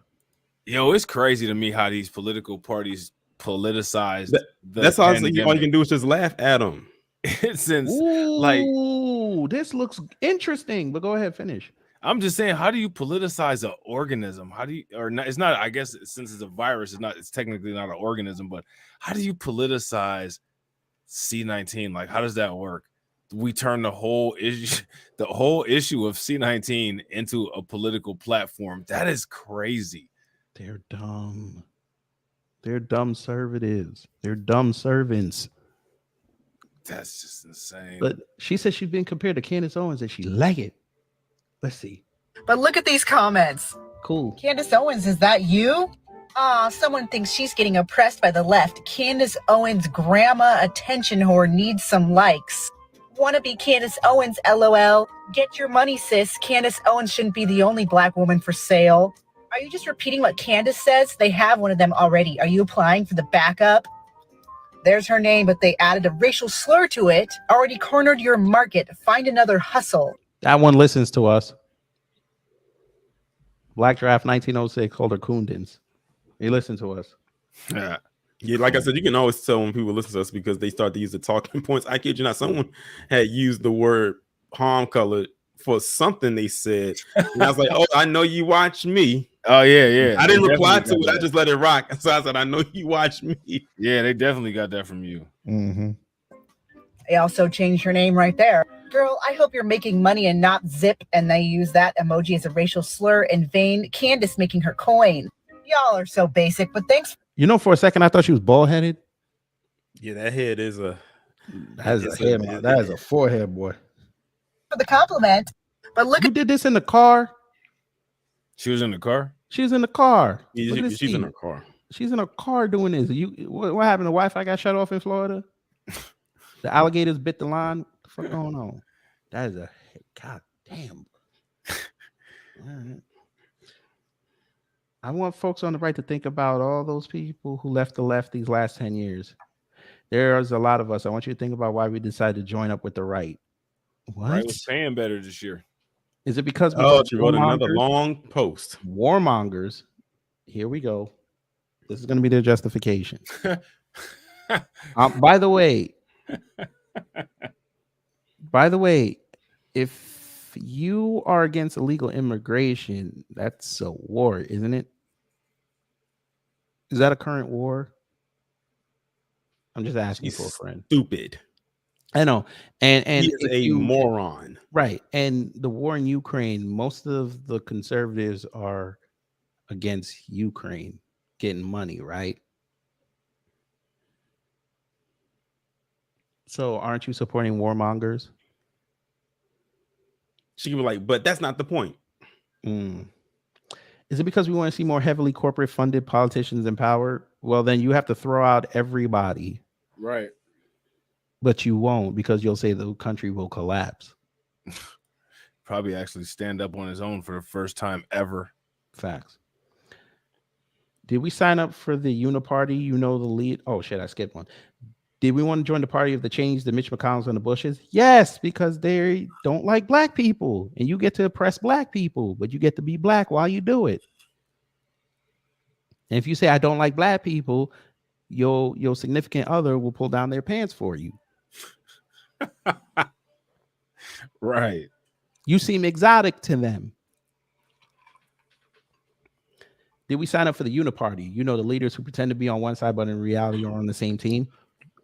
Yo, it's crazy to me how these political parties politicized. That's all you can do is just laugh at them. Since this looks interesting, but go ahead, finish. I'm just saying, how do you politicize an organism? How do you, or not? It's not. I guess since it's a virus, it's technically not an organism. But how do you politicize C-19? Like, how does that work? We turn the whole issue of C-19 into a political platform. That is crazy. They're dumb. They're dumb servatives. They're dumb servants. That's just insane. But she said she's been compared to Candace Owens and she like it. Let's see. But look at these comments. Cool. Candace Owens, is that you? Someone thinks she's getting oppressed by the left. Candace Owens, grandma attention whore, needs some likes. Wanna be Candace Owens, LOL. Get your money, sis. Candace Owens shouldn't be the only Black woman for sale. Are you just repeating what Candace says? They have one of them already. Are you applying for the backup? There's her name, but they added a racial slur to it. Already cornered your market. Find another hustle. That one listens to us. Black Draft 1906 called her Kundins. He listened to us. Yeah, like I said, you can always tell when people listen to us because they start to use the talking points. I kid you not, someone had used the word palm colored for something they said. And I was like, oh, I know you watch me. Oh, yeah. I didn't reply to it. I just let it rock. So I said, I know you watch me. Yeah, they definitely got that from you. Mm-hmm. They also changed her name right there. Girl, I hope you're making money and not zip. And they use that emoji as a racial slur in vain. Candace making her coin. Y'all are so basic, but thanks. You know, for a second, I thought she was bald headed. Yeah, that head is a head, man. That is a forehead, boy. For the compliment. But look, you did this in the car. She was in the car. She was in the car. She's in her car. She's in a car doing this. What happened? The Wi-Fi got shut off in Florida. The alligators bit the line. What the fuck going on? That is a god damn. All right. I want folks on the right to think about all those people who left the left these last 10 years. There's a lot of us. I want you to think about why we decided to join up with the right. What? Right was paying better this year. Is it because we she wrote another long post? Warmongers. Here we go. This is going to be their justification. By the way, if you are against illegal immigration, that's a war, isn't it? Is that a current war? I'm just asking for a friend. Stupid. I know. And He is a moron. Right. And the war in Ukraine, most of the conservatives are against Ukraine getting money, right? So aren't you supporting warmongers? She could be like, but that's not the point. Is it because we want to see more heavily corporate funded politicians in power? Well, then you have to throw out everybody. Right. But you won't, because you'll say the country will collapse. Probably actually stand up on his own for the first time ever. Facts. Did we sign up for the Uniparty? You know the lead. Oh shit, I skipped one. Did we want to join the party of the change, the Mitch McConnells and the Bushes? Yes, because they don't like black people, and you get to oppress black people, but you get to be black while you do it. And if you say I don't like black people, your significant other will pull down their pants for you. Right. You seem exotic to them. Did we sign up for the Uniparty? You know, the leaders who pretend to be on one side, but in reality are on the same team.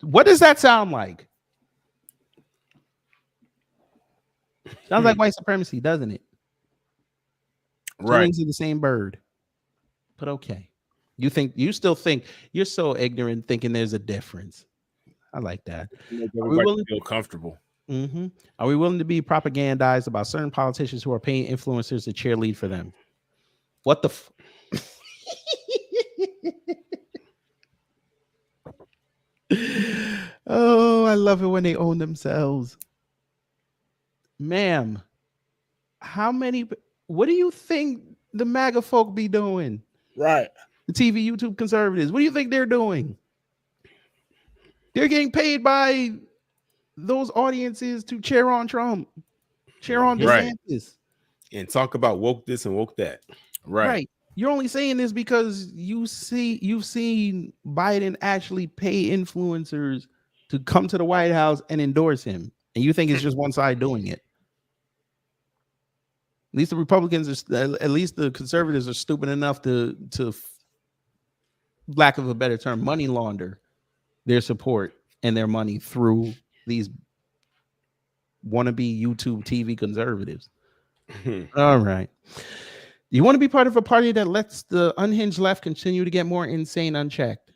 What does that sound like? Sounds like white supremacy, doesn't it? Right. Wings of the same bird. But okay. You still think you're so ignorant thinking there's a difference. I like that. Are we willing to feel comfortable? Mm-hmm. Are we willing to be propagandized about certain politicians who are paying influencers to cheerlead for them? What the Oh, I love it when they own themselves. Ma'am, what do you think the MAGA folk be doing? Right. The TV, YouTube conservatives. What do you think they're doing? They're getting paid by those audiences to cheer on Trump, cheer on DeSantis. And talk about woke this and woke that. Right. You're only saying this because you've seen Biden actually pay influencers to come to the White House and endorse him, and you think it's just one side doing it. At least the Republicans at least the conservatives are stupid enough to lack of a better term, money launder their support and their money through these wannabe YouTube TV conservatives. All right. You want to be part of a party that lets the unhinged left continue to get more insane unchecked?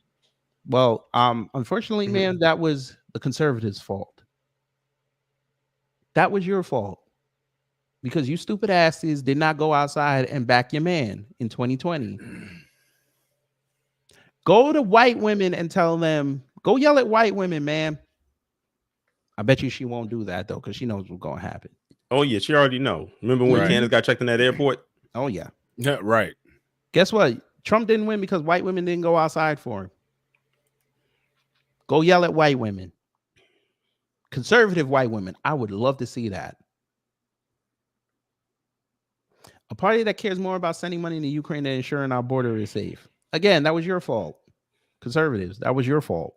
Well, unfortunately, man, that was the conservatives' fault. That was your fault. Because you stupid asses did not go outside and back your man in 2020. Go to white women and tell them, go yell at white women, man. I bet you she won't do that, though, because she knows what's going to happen. Oh, yeah, she already know. Remember when Candace got checked in that airport? Oh, yeah. Yeah, right. Guess what? Trump didn't win because white women didn't go outside for him. Go yell at white women. Conservative white women. I would love to see that. A party that cares more about sending money to Ukraine than ensuring our border is safe. Again, that was your fault. Conservatives, that was your fault.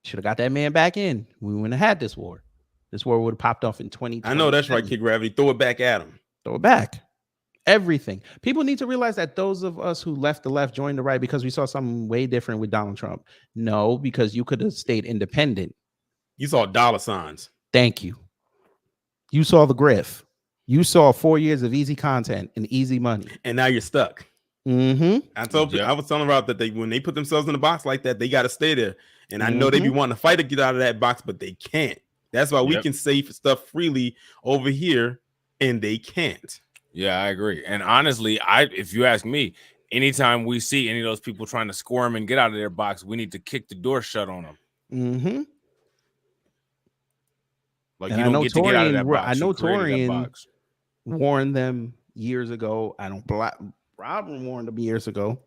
Should have got that man back in. We wouldn't have had this war. This war would have popped off in 2020. I know that's right, Kid Gravity. Throw it back at him. Throw it back. Everything. People need to realize that those of us who left the left joined the right because we saw something way different with Donald Trump. No, because you could have stayed independent. You saw dollar signs. Thank you. You saw the grift. You saw 4 years of easy content and easy money. And now you're stuck. Mm-hmm. I was telling about that when they put themselves in the box like that, they got to stay there. And I know they be wanting to fight to get out of that box, but they can't. That's why we can say stuff freely over here, and they can't. Yeah, I agree. And honestly, if you ask me, anytime we see any of those people trying to squirm and get out of their box, we need to kick the door shut on them. Mm-hmm. Like, you don't get to get out of that box. I know Torian warned them years ago. Rob warned them years ago.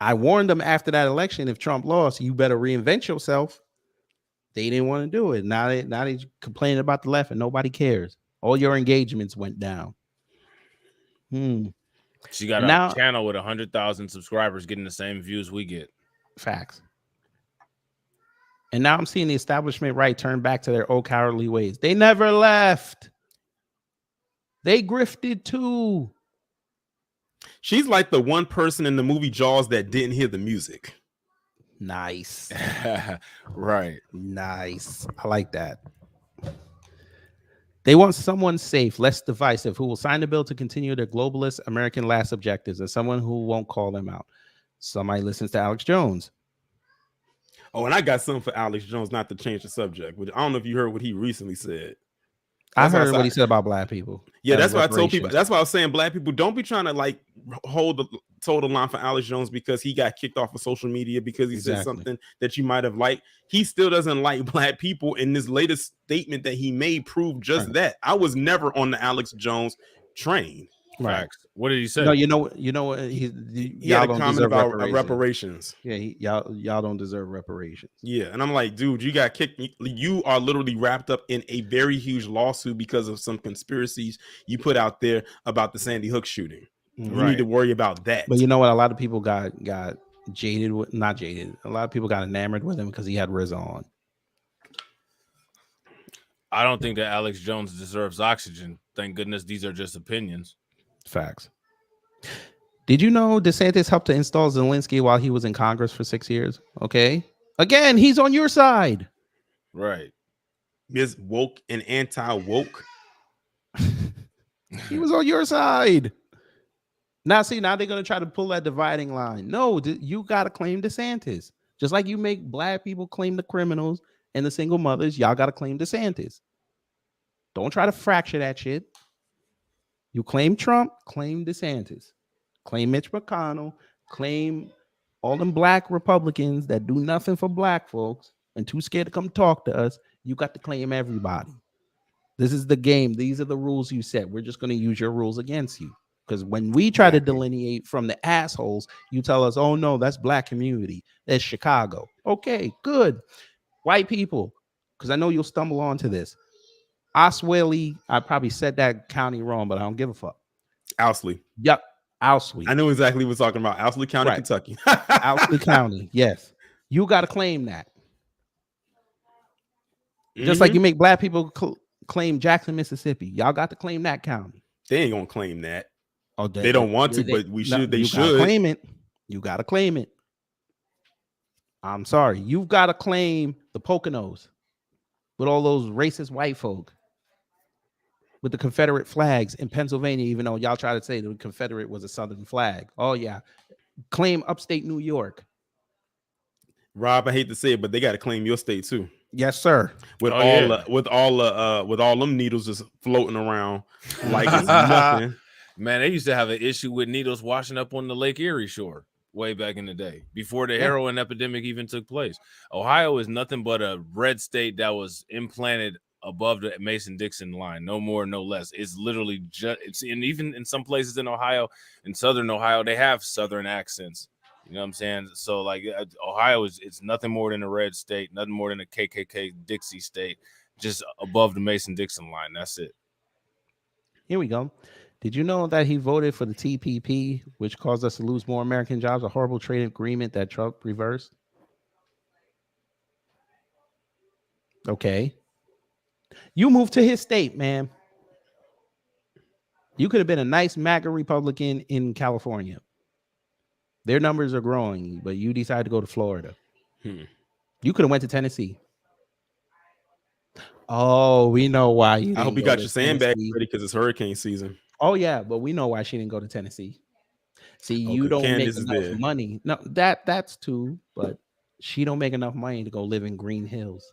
I warned them after that election, if Trump lost, you better reinvent yourself. They didn't want to do it. Now they complaining about the left and nobody cares. All your engagements went down. She got a channel with 100,000 subscribers getting the same views we get. Facts. And now I'm seeing the establishment right turn back to their old cowardly ways. They never left. They grifted too. She's like the one person in the movie Jaws that didn't hear the music. Nice. Right. Nice. I like that. They want someone safe, less divisive, who will sign the bill to continue their globalist American last objectives, and someone who won't call them out. Somebody listens to Alex Jones. Oh, and I got something for Alex Jones, not to change the subject, but I don't know if you heard what he recently said. I heard what he said about black people. Yeah, that's why I told people. That's why I was saying, black people, don't be trying to like hold the total line for Alex Jones because he got kicked off of social media because he said something that you might have liked. He still doesn't like black people, and this latest statement that he made proved just that. I was never on the Alex Jones train. Facts. What did he say? No, you know what? He y'all had a don't comment deserve about reparations. reparations. Yeah, y'all don't deserve reparations. Yeah, and I'm like, dude, you got kicked. You are literally wrapped up in a very huge lawsuit because of some conspiracies you put out there about the Sandy Hook shooting. Mm-hmm. You need to worry about that. But you know what? A lot of people got jaded with, not jaded. A lot of people got enamored with him because he had RZA on. I don't think that Alex Jones deserves oxygen. Thank goodness these are just opinions. Facts. Did you know DeSantis helped to install Zelensky while he was in Congress for 6 years? Okay. Again, he's on your side. Right. Is woke and anti-woke. He was on your side. Now they're going to try to pull that dividing line. No, you got to claim DeSantis. Just like you make black people claim the criminals and the single mothers, y'all got to claim DeSantis. Don't try to fracture that shit. You claim Trump, claim DeSantis. Claim Mitch McConnell, claim all them black Republicans that do nothing for black folks and too scared to come talk to us. You got to claim everybody. This is the game. These are the rules you set. We're just going to use your rules against you. Because when we try to delineate from the assholes, you tell us, oh, no, that's black community. That's Chicago. Okay, good. White people, because I know you'll stumble onto this. Oswego, I probably said that county wrong, but I don't give a fuck. Owsley. Yep. Owsley. I know exactly what we're talking about. Owsley County, right. Kentucky. Owsley County. Yes. You got to claim that. Just like you make black people claim Jackson, Mississippi. Y'all got to claim that county. They ain't going to claim that. Oh, they don't want to, but we should. They should claim it. You got to claim it. I'm sorry. You've got to claim the Poconos with all those racist white folk. With the Confederate flags in Pennsylvania, even though y'all try to say the Confederate was a Southern flag. Oh, yeah. Claim upstate New York. Rob, I hate to say it, but they got to claim your state too. Yes, sir. With all them needles just floating around like it's nothing. Man, they used to have an issue with needles washing up on the Lake Erie shore way back in the day, before the heroin epidemic even took place. Ohio is nothing but a red state that was implanted above the Mason-Dixon line, no more, no less. It's literally just, and even in some places in Ohio, in Southern Ohio, they have Southern accents. You know what I'm saying? So like Ohio it's nothing more than a red state, nothing more than a KKK Dixie state, just above the Mason-Dixon line. That's it. Here we go. Did you know that he voted for the TPP, which caused us to lose more American jobs, a horrible trade agreement that Trump reversed? Okay. You moved to his state, man. You could have been a nice MAGA Republican in California. Their numbers are growing, but you decided to go to Florida. You could have went to Tennessee. Oh, we know why. I hope you got your sandbag ready because it's hurricane season. Oh, yeah, but we know why she didn't go to Tennessee. See, you don't make enough money. No, that's too, but she don't make enough money to go live in Green Hills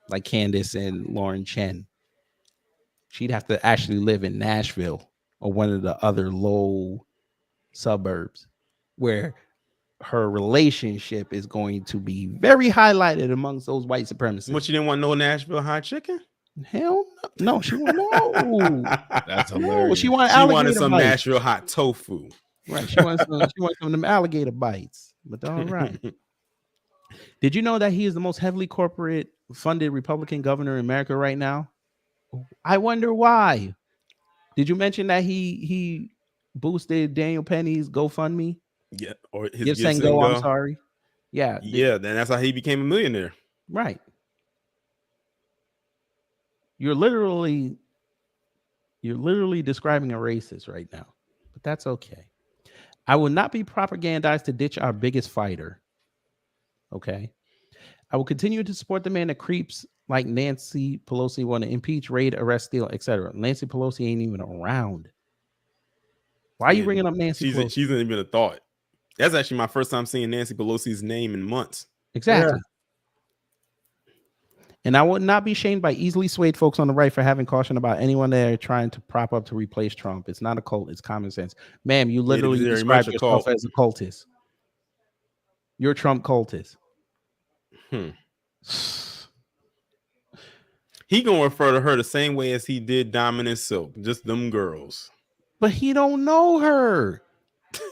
like Candace and Lauren Chen. She'd have to actually live in Nashville or one of the other low suburbs where her relationship is going to be very highlighted amongst those white supremacists. What, you didn't want no Nashville hot chicken? Hell no. She wanted no. That's hilarious. No, she wanted some bites. Nashville hot tofu. Right. She wanted some of them alligator bites. But all right. Did you know that he is the most heavily corporate funded Republican governor in America right now? I wonder why. Did you mention that he boosted Daniel Penny's GoFundMe? Yeah, or his Give Send Go. I'm sorry. Yeah. Yeah, then that's how he became a millionaire. Right. You're literally describing a racist right now, but that's okay. I will not be propagandized to ditch our biggest fighter. Okay. I will continue to support the man that creeps like Nancy Pelosi want to impeach, raid, arrest, steal, etc. Nancy Pelosi ain't even around. Why are you bringing up Nancy Pelosi? She's not even a thought. That's actually my first time seeing Nancy Pelosi's name in months. Exactly. And I would not be shamed by easily swayed folks on the right for having caution about anyone they're trying to prop up to replace Trump. It's not a cult. It's common sense. Ma'am, you literally describe yourself as a cultist. You're a Trump cultist. He gonna refer to her the same way as he did Dominant Silk. Just them girls. But he don't know her.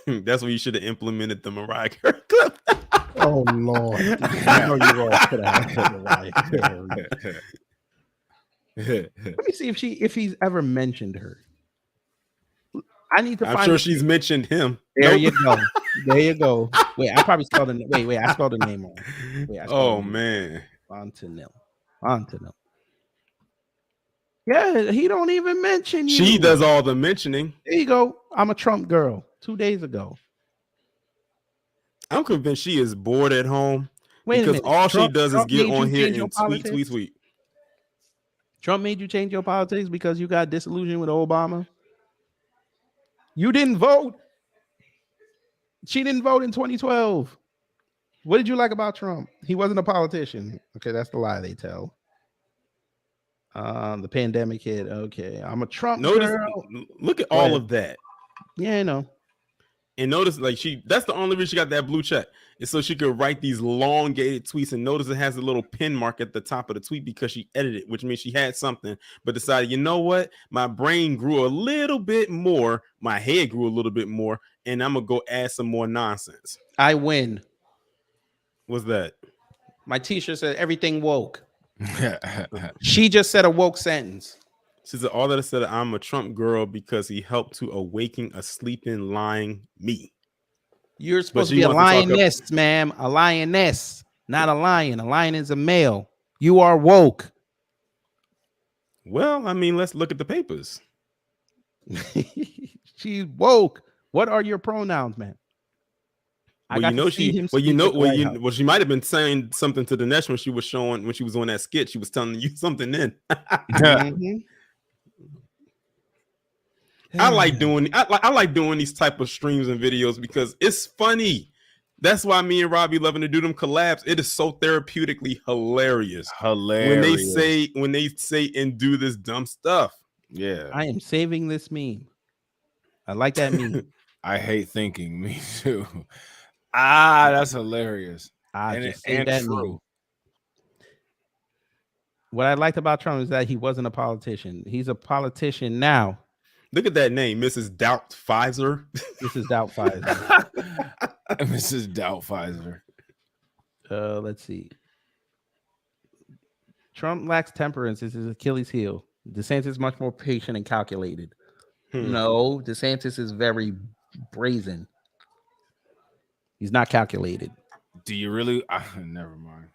That's where you should have implemented the Mariah Carey clip. Oh Lord! I know you all could have had Mariah Carey. Let me see if he's ever mentioned her. I need to. I'm sure she's mentioned him. There you go. There you go. Wait, I probably spelled the wait. I spelled the name wrong. Wait, oh man, Fontanilla. Yeah, he don't even mention you. She does all the mentioning. There you go. I'm a Trump girl. 2 days ago. I'm convinced she is bored at home. Wait because all Trump, she does Trump is get on here and tweet. Trump made you change your politics because you got disillusioned with Obama. You didn't vote. She didn't vote in 2012. What did you like about Trump? He wasn't a politician. Okay, that's the lie they tell. The pandemic hit. Okay, I'm a Trump girl. Look at all of that. Yeah, I know. And notice, like, that's the only reason she got that blue check. Is so she could write these elongated tweets. And notice it has a little pin mark at the top of the tweet because she edited it, which means she had something, but decided, you know what? My brain grew a little bit more. My head grew a little bit more. And I'm going to go add some more nonsense. I win. What's that? My t-shirt said everything woke. She just said a woke sentence. She said, all that I said, I'm a Trump girl because he helped to awaken a sleeping, lying me. You're supposed to be a lioness, ma'am. A lioness, not a lion. A lion is a male. You are woke. Well, I mean, let's look at the papers. She's woke. What are your pronouns, man? She might have been saying something to Dinesh when she was showing, when she was on that skit. She was telling you something then. I like doing these type of streams and videos because it's funny. That's why me and Robbie loving to do them collabs. It is so therapeutically hilarious. When they say and do this dumb stuff. Yeah. I am saving this meme. I like that meme. I hate thinking. Me too. That's hilarious. And true. What I liked about Trump is that he wasn't a politician. He's a politician now. Look at that name, Mrs. Doubtfire. Mrs. Doubtfire. Mrs. Doubtfire. Let's see. Trump lacks temperance. This is Achilles' heel. DeSantis is much more patient and calculated. No, DeSantis is very brazen. He's not calculated. Do you really? Never mind.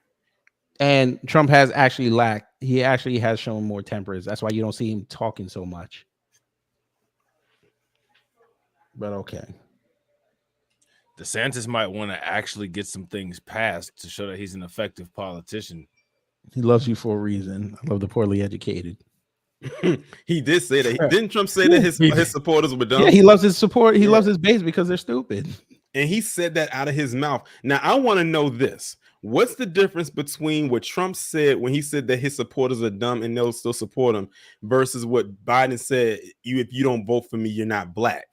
And Trump has actually he actually has shown more temperance. That's why you don't see him talking so much. But okay. DeSantis might want to actually get some things passed to show that he's an effective politician. He loves you for a reason. I love the poorly educated. He did say that. Didn't Trump say that his supporters were dumb? Yeah, he loves his support. He loves his base because they're stupid. And he said that out of his mouth. Now, I want to know this. What's the difference between what Trump said when he said that his supporters are dumb and they'll still support him versus what Biden said, if you don't vote for me, you're not black?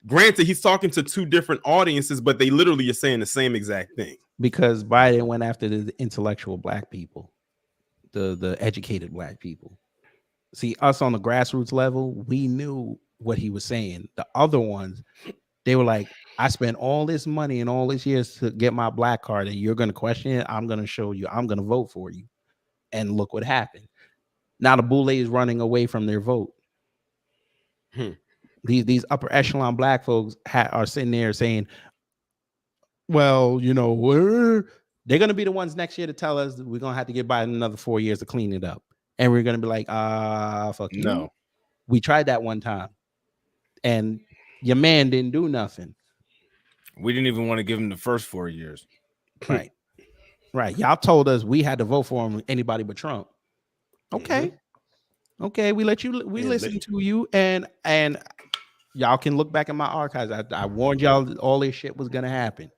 Granted, he's talking to two different audiences, but they literally are saying the same exact thing. Because Biden went after the intellectual black people, the educated black people. See, us on the grassroots level, we knew what he was saying. The other ones, they were like, I spent all this money and all these years to get my black card, and you're going to question it. I'm going to show you. I'm going to vote for you. And look what happened. Now the boule is running away from their vote. These upper echelon black folks are sitting there saying, well, you know, they're going to be the ones next year to tell us that we're going to have to get Biden another 4 years to clean it up. And we're going to be like, fuck you. No. We tried that one time. And your man didn't do nothing. We didn't even want to give him the first 4 years. Right. Right. Y'all told us we had to vote for him, anybody but Trump. Okay. Okay, we listened to you, and y'all can look back in my archives. I warned y'all that all this shit was gonna happen.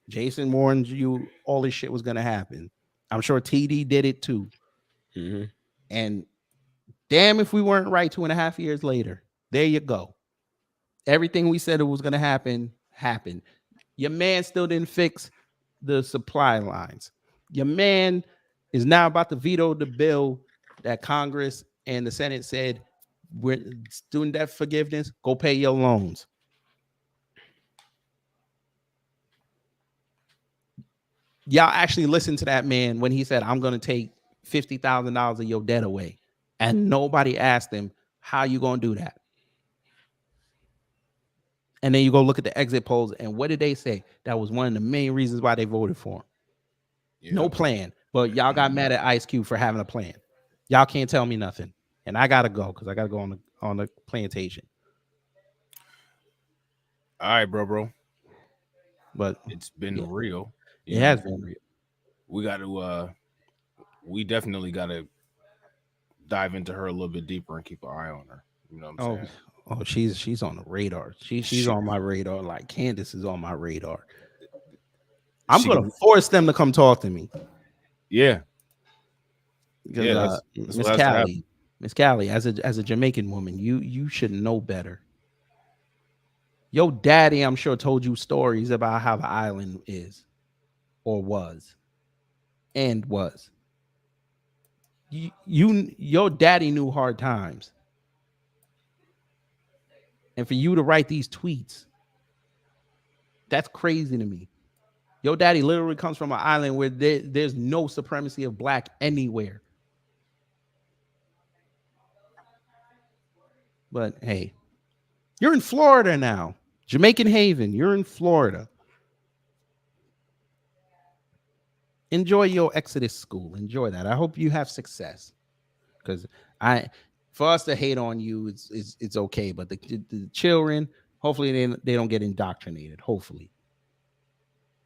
Jason warned you all this shit was gonna happen. I'm sure TD did it too. And damn if we weren't right 2.5 years later. There you go. Everything we said it was gonna happen happened. Your man still didn't fix the supply lines. Your man is now about to veto the bill that Congress and the Senate said we're student debt forgiveness. Go pay your loans. Y'all actually listened to that man when he said, I'm going to take $50,000 of your debt away. And nobody asked him, how you going to do that? And then you go look at the exit polls, and what did they say? That was one of the main reasons why they voted for him. Yeah. No plan, but y'all got mad at Ice Cube for having a plan. Y'all can't tell me nothing, and I gotta go because I gotta go on the plantation. All right, bro. But it's been real. It has been real. We got to. We definitely got to dive into her a little bit deeper and keep an eye on her. You know what I'm saying? Oh, she's on the radar. She's on my radar. Like Candace is on my radar. I'm gonna force them to come talk to me. Yeah. Because Miss Callie, as a Jamaican woman, you should know better. Your daddy, I'm sure, told you stories about how the island is, or was, and was. Your daddy knew hard times. And for you to write these tweets, that's crazy to me. Your daddy literally comes from an island where there's no supremacy of black anywhere. But hey, you're in Florida now. Jamaican Haven, you're in Florida. Enjoy your Exodus school. Enjoy that. I hope you have success. Because for us to hate on you, it's okay. But the children, hopefully they don't get indoctrinated. Hopefully.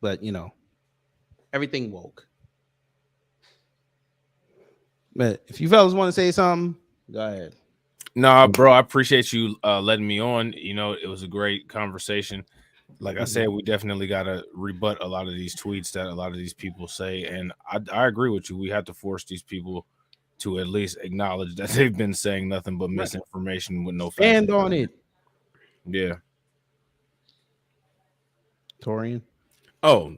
But everything woke. But if you fellas want to say something, go ahead. Nah, bro, I appreciate you letting me on. It was a great conversation. Like I said, we definitely got to rebut a lot of these tweets that a lot of these people say. And I agree with you. We have to force these people to at least acknowledge that they've been saying nothing but misinformation with no facts. Stand on it. Yeah. Torian. Oh,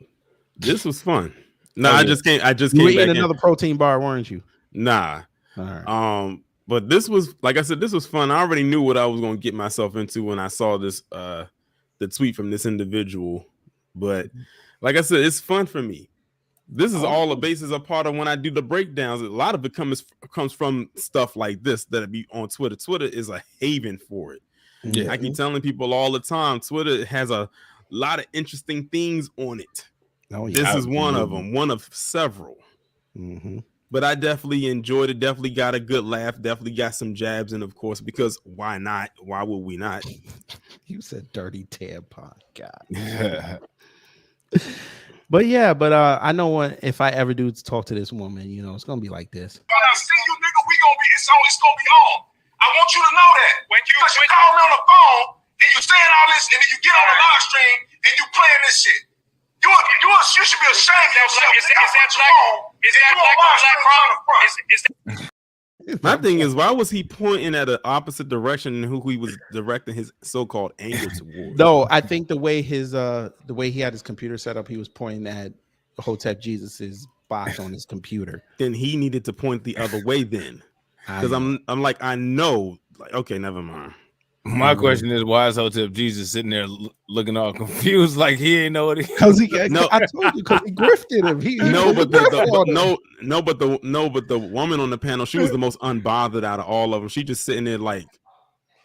this was fun. No, I just came back in another protein bar, weren't you? Nah. All right. But this was, like I said, this was fun. I already knew what I was going to get myself into when I saw this the tweet from this individual. But like I said, it's fun for me. This is all the basis a part of when I do the breakdowns. A lot of it comes from stuff like this that be on Twitter. Twitter is a haven for it. Yeah. I keep telling people all the time, Twitter has a lot of interesting things on it. Oh, yeah. This is one of them, one of several. Mm-hmm. But I definitely enjoyed it. Definitely got a good laugh. Definitely got some jabs in, of course, because why not? Why would we not? You said dirty tampon. God. But yeah, I know if I ever do talk to this woman, it's gonna be like this. When I see you, nigga, it's gonna be on. I want you to know that. Because you call me on the phone and you saying all this, and then you get on the live stream and you playing this shit. You should be ashamed of yourself. My thing is, why was he pointing at an opposite direction than who he was directing his so-called anger towards? No, I think the way he had his computer set up, he was pointing at Hotep Jesus's box on his computer. Then he needed to point the other way then, because I'm like, I know, like, okay, never mind. My question is, why is Hotep Jesus sitting there looking all confused, like he ain't know what he? Because I told you, because he grifted him. But the woman on the panel, she was the most unbothered out of all of them. She just sitting there like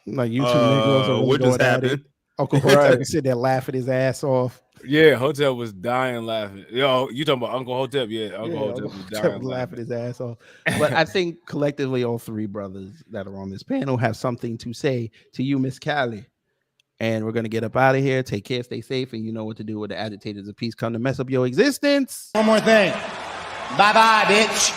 you two niggas. What just happened? Uncle Hotep sitting there laughing his ass off. Yeah, Hotep was dying laughing. Yo, you talking about Uncle Hotep? Yeah, Uncle Hotep was dying laughing his ass off. But I think collectively, all three brothers that are on this panel have something to say to you, Miss Callie. And we're gonna get up out of here. Take care, stay safe, and you know what to do with the agitators of peace come to mess up your existence. One more thing. Bye-bye, bitch.